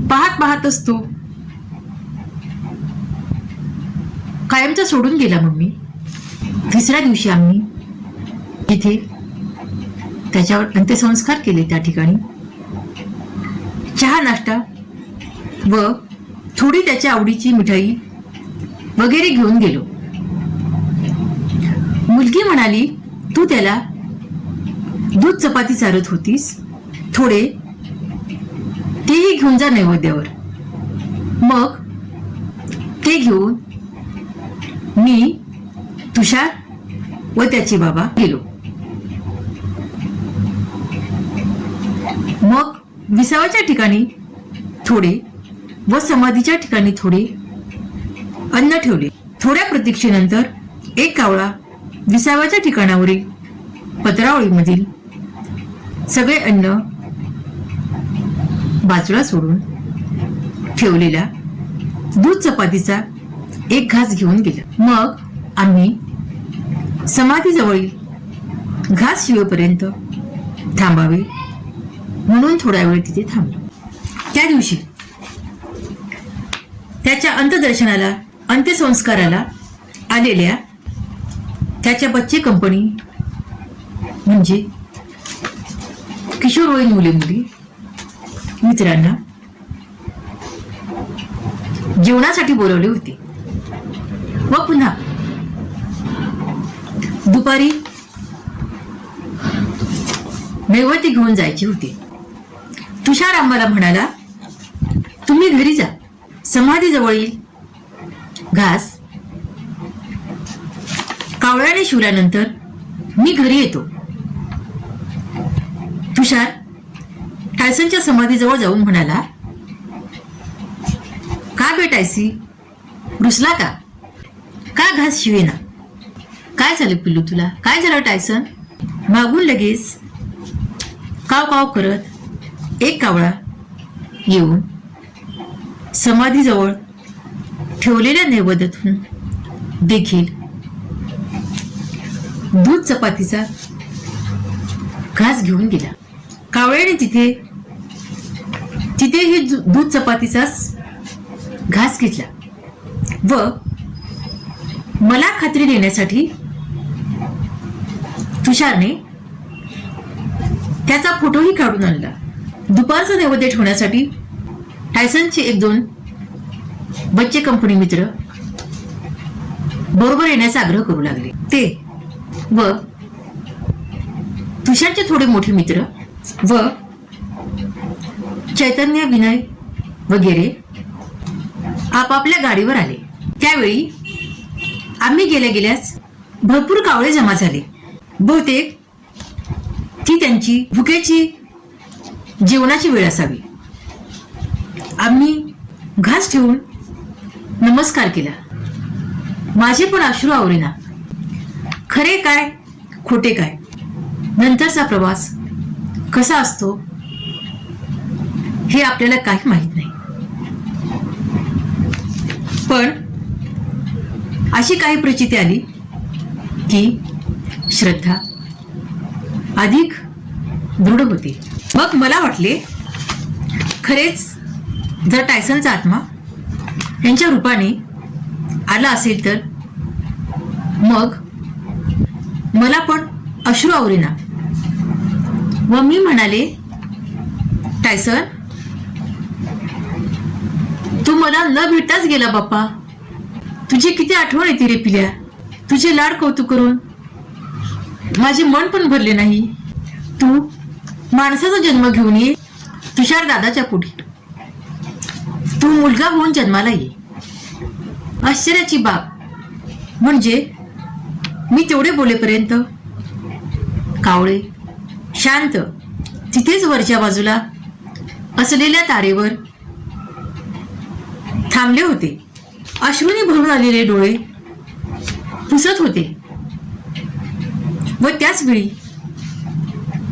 पाहत पाहतच तो कायमचा सोडून गेला. मग मी तिसऱ्या दिवशी आम्ही तिथे त्याच्यावर अंत्यसंस्कार केले. त्या ठिकाणी चहा, नाश्ता व थोडी त्याच्या आवडीची मिठाई वगैरे घेऊन गेलो. मुलगी म्हणाली, तू त्याला दूध चपाती चारत होतीस, थोडे तेही घेऊन जा नैवेद्यावर. मग ते घेऊन मी, तुषार व त्याचे बाबा गेलो. मग विसावाच्या ठिकाणी थोडे व समाधीच्या ठिकाणी थोडे अन्न ठेवले. थोड्या प्रतीक्षेनंतर एक कावळा विसाव्याच्या ठिकाणावरील पत्रावळीमधील सगळे अन्न बाजूला सोडून ठेवलेला दूध चपातीचा एक घास घेऊन गेला. मग आम्ही समाधीजवळील घास शिवेपर्यंत थांबावे म्हणून थोडा वेळ तिथे थांबलो. त्या दिवशी त्याच्या अंत्यदर्शनाला, अंत्यसंस्काराला आलेल्या त्याच्या बच्चे कंपनी म्हणजे किशोरवयीन मुले मुली मित्रांना जेवणासाठी बोलवले होते. व पुन्हा दुपारी नैवेद्य घेऊन जायचे होते. तुषार आम्हाला म्हणाला, तुम्ही घरी जा, समाधीजवळील घास कावळ्याने शिवल्यानंतर मी घरी येतो. तुषार टायसनच्या समाधीजवळ जाऊन म्हणाला, का भेटायसी, रुसला का? का घास शिवेना? काय झालं पिल्लू तुला? काय झालं टायसन? मागून लगेच काव काव करत एक कावळा येऊन समाधीजवळ ठेवलेल्या नैवेद्यातून देखील दूध चपातीचा घास घेऊन गेला. कावळ्याने तिथे दूध चपातीचाच घास घेतला व मला खात्री देण्यासाठी तुषारने त्याचा फोटोही काढून आणला. दुपारचा नैवेद्य ठेवण्यासाठी टायसनचे 1-2 बच्चे कंपनी मित्र बरोबर येण्याचा आग्रह करू लागले. ते व तुषारचे थोडे मोठे मित्र व चैतन्य, विनय वगैरे आपापल्या गाडीवर आले. त्यावेळी आम्ही गेल्याच भरपूर कावळे जमा झाले. बहुतेक ती त्यांची भुकेची जेवणाची वेळ असावी. आम्ही घास ठेवून नमस्कार केला. माझे पण अश्रू आवरेना. खरे काय खोटे काय, नंतरचा प्रवास कसा असतो हे आपल्याला काही माहित नाही. पण अशी काही प्रचिती आली की श्रद्धा अधिक दृढ होते. मग मला वाटले, खरेच जर टायसनचा आत्मा यांच्या रूपाने आला असेल तर मग मला पण अश्रू आवरेना व मी म्हणाले, टायसन तू मला न भेटताच गेला बाप्पा. तुझी किती आठवण येते रे पिल्या. तुझे लाड कौतुक करून माझे मन पण भरले नाही. तू माणसाचा जन्म घेऊन ये तुषार दादाच्या पोटी. तू मुलगा होऊन जन्माला ये. आश्चर्याची बाब म्हणजे मी तेवढे बोलेपर्यंत कावळे शांत तिथेच वरच्या बाजूला असलेल्या तारेवर थांबले होते. अश्रूने भरून आलेले डोळे पुसत होते व त्याच वेळी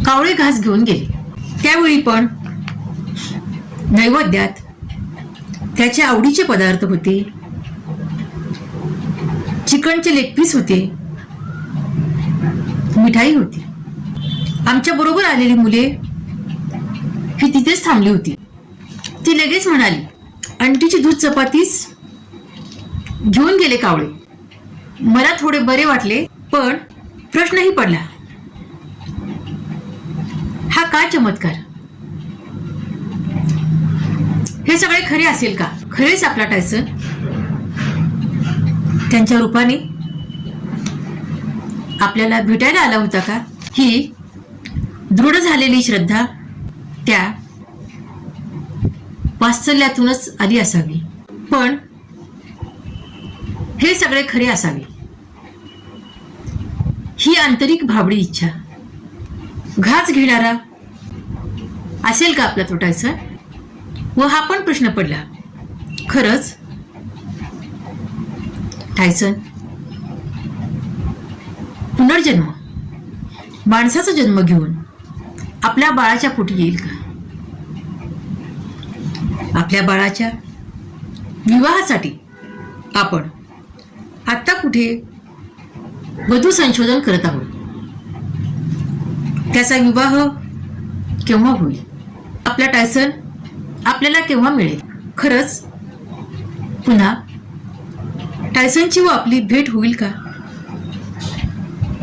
कावळे घास घेऊन गेले. त्यावेळी पण नैवेद्यात त्याच्या आवडीचे पदार्थ होते. चिकनचे लेग पीस होते, मिठाई होती. आमच्या बरोबर आलेली मुले ही तिथेच थांबली होती. ती लगेच म्हणाली, अंटीची दूध चपातीच घेऊन गेले कावळे. मला थोडे बरे वाटले पण प्रश्नही पडला, हा काय चमत्कार? हे सगळे खरे असेल का? खरेच आपला टायसन त्यांच्या रूपाने आपल्याला भेटायला आला होता का? ही दृढ झालेली श्रद्धा त्या वात्सल्यातूनच आली असावी. पण हे सगळे खरे असावे ही आंतरिक भाबडी इच्छा. घास घेणारा असेल का आपला तो टायसन? व हा पण प्रश्न पडला, खरंच टायसन पुनर्जन्म माणसाचा जन्म घेऊन आपल्या बाळाच्या पोटी येईल का? आपल्या बाळाच्या विवाहासाठी आपण आता कुठे वधू संशोधन करत आहोत. त्याचा विवाह केव्हा होईल? आपला टायसन आपल्याला केव्हा मिळेल? खरंच पुन्हा टायसनची व आपली भेट होईल का?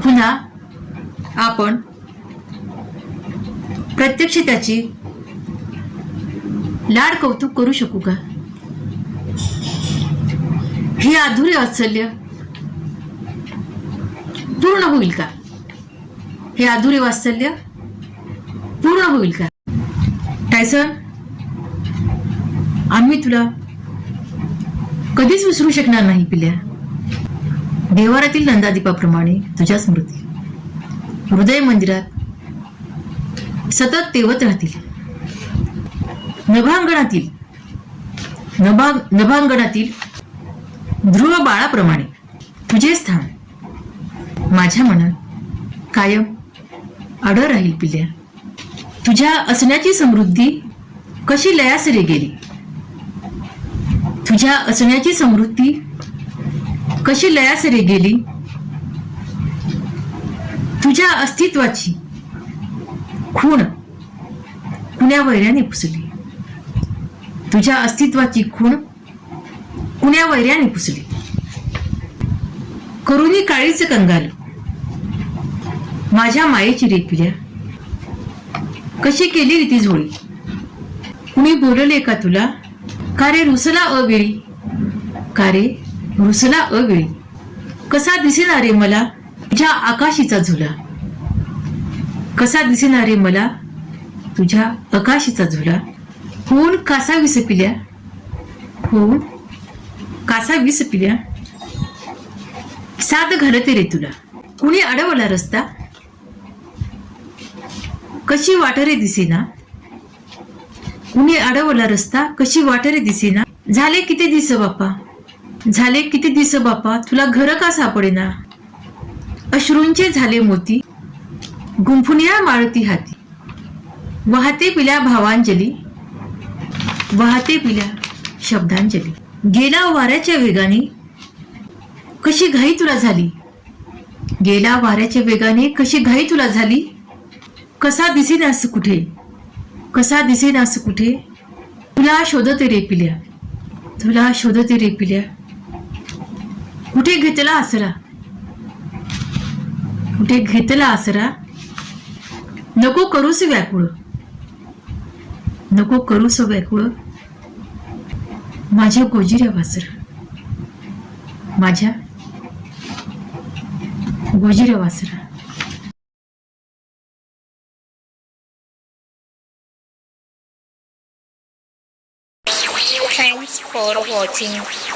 पुन्हा आपण प्रत्यक्ष त्याची लाड कौतुक करू शकू का? हे अधुरे वात्सल्य पूर्ण होईल का? हे अधुरे वात्सल्य पूर्ण होईल का? टायसन, आम्ही तुला कधीच विसरू शकणार नाही पिल्या. देवारातील नंदादीपाप्रमाणे तुझ्या स्मृती हृदय मंदिरात सतत तेवत राहतील. नभांगणातील ध्रुव बाळाप्रमाणे तुझे स्थान माझ्या मनात कायम अडळ राहील पिल्या. तुझ्या असण्याची समृद्धी कशी लयासरी गेली, तुझ्या असण्याची समृद्धी कशी लयासरी गेली, तुझ्या अस्तित्वाची खूण कुण्या वैऱ्याने पुसली, तुझ्या अस्तित्वाची खूण कुण्या वैऱ्याने पुसली. करुणी काळीच कंगाल माझ्या मायेची रे पिल्या, कशी केली रीती झोळी. कुणी बोलले का तुला, का रे रुसला अवेळी, का रे रुसला अवेळी. कसा दिसेना रे मला तुझ्या आकाशीचा झुला, कसा दिसेना रे मला तुझ्या आकाशीचा झुला. होऊन कासा विस पिल्या, होऊन कासा विस पिल्या. साथ घालते रे तुला कुणी अडवला रस्ता, कशी वाटरे दिसेना, कुणी अडवला रस्ता कशी वाटरे दिसेना. झाले किती दिस बापा, झाले किती दिस बापा तुला घर का सापडेना. अश्रूंचे झाले मोती गुंफून या माळती हाती. वाहते पिल्या भावांजली, वाहते पिल्या शब्दांजली. गेला वाऱ्याच्या वेगाने कशी घाई तुला झाली, गेला वाऱ्याच्या वेगाने कशी घाई तुला झाली. कसा दिसेनास कुठे, कसा दिसेनास कुठे. तुला शोधते रे पिल्या, तुला शोधते रे पिल्या. कुठे घेतला आसरा, कुठे घेतला आसरा. नको करूस व्याकुळ, नको करूस व्याकुळ. माझ्या गोजिऱ्या वासर, माझ्या गोजिऱ्या वासरा. Thanks for watching.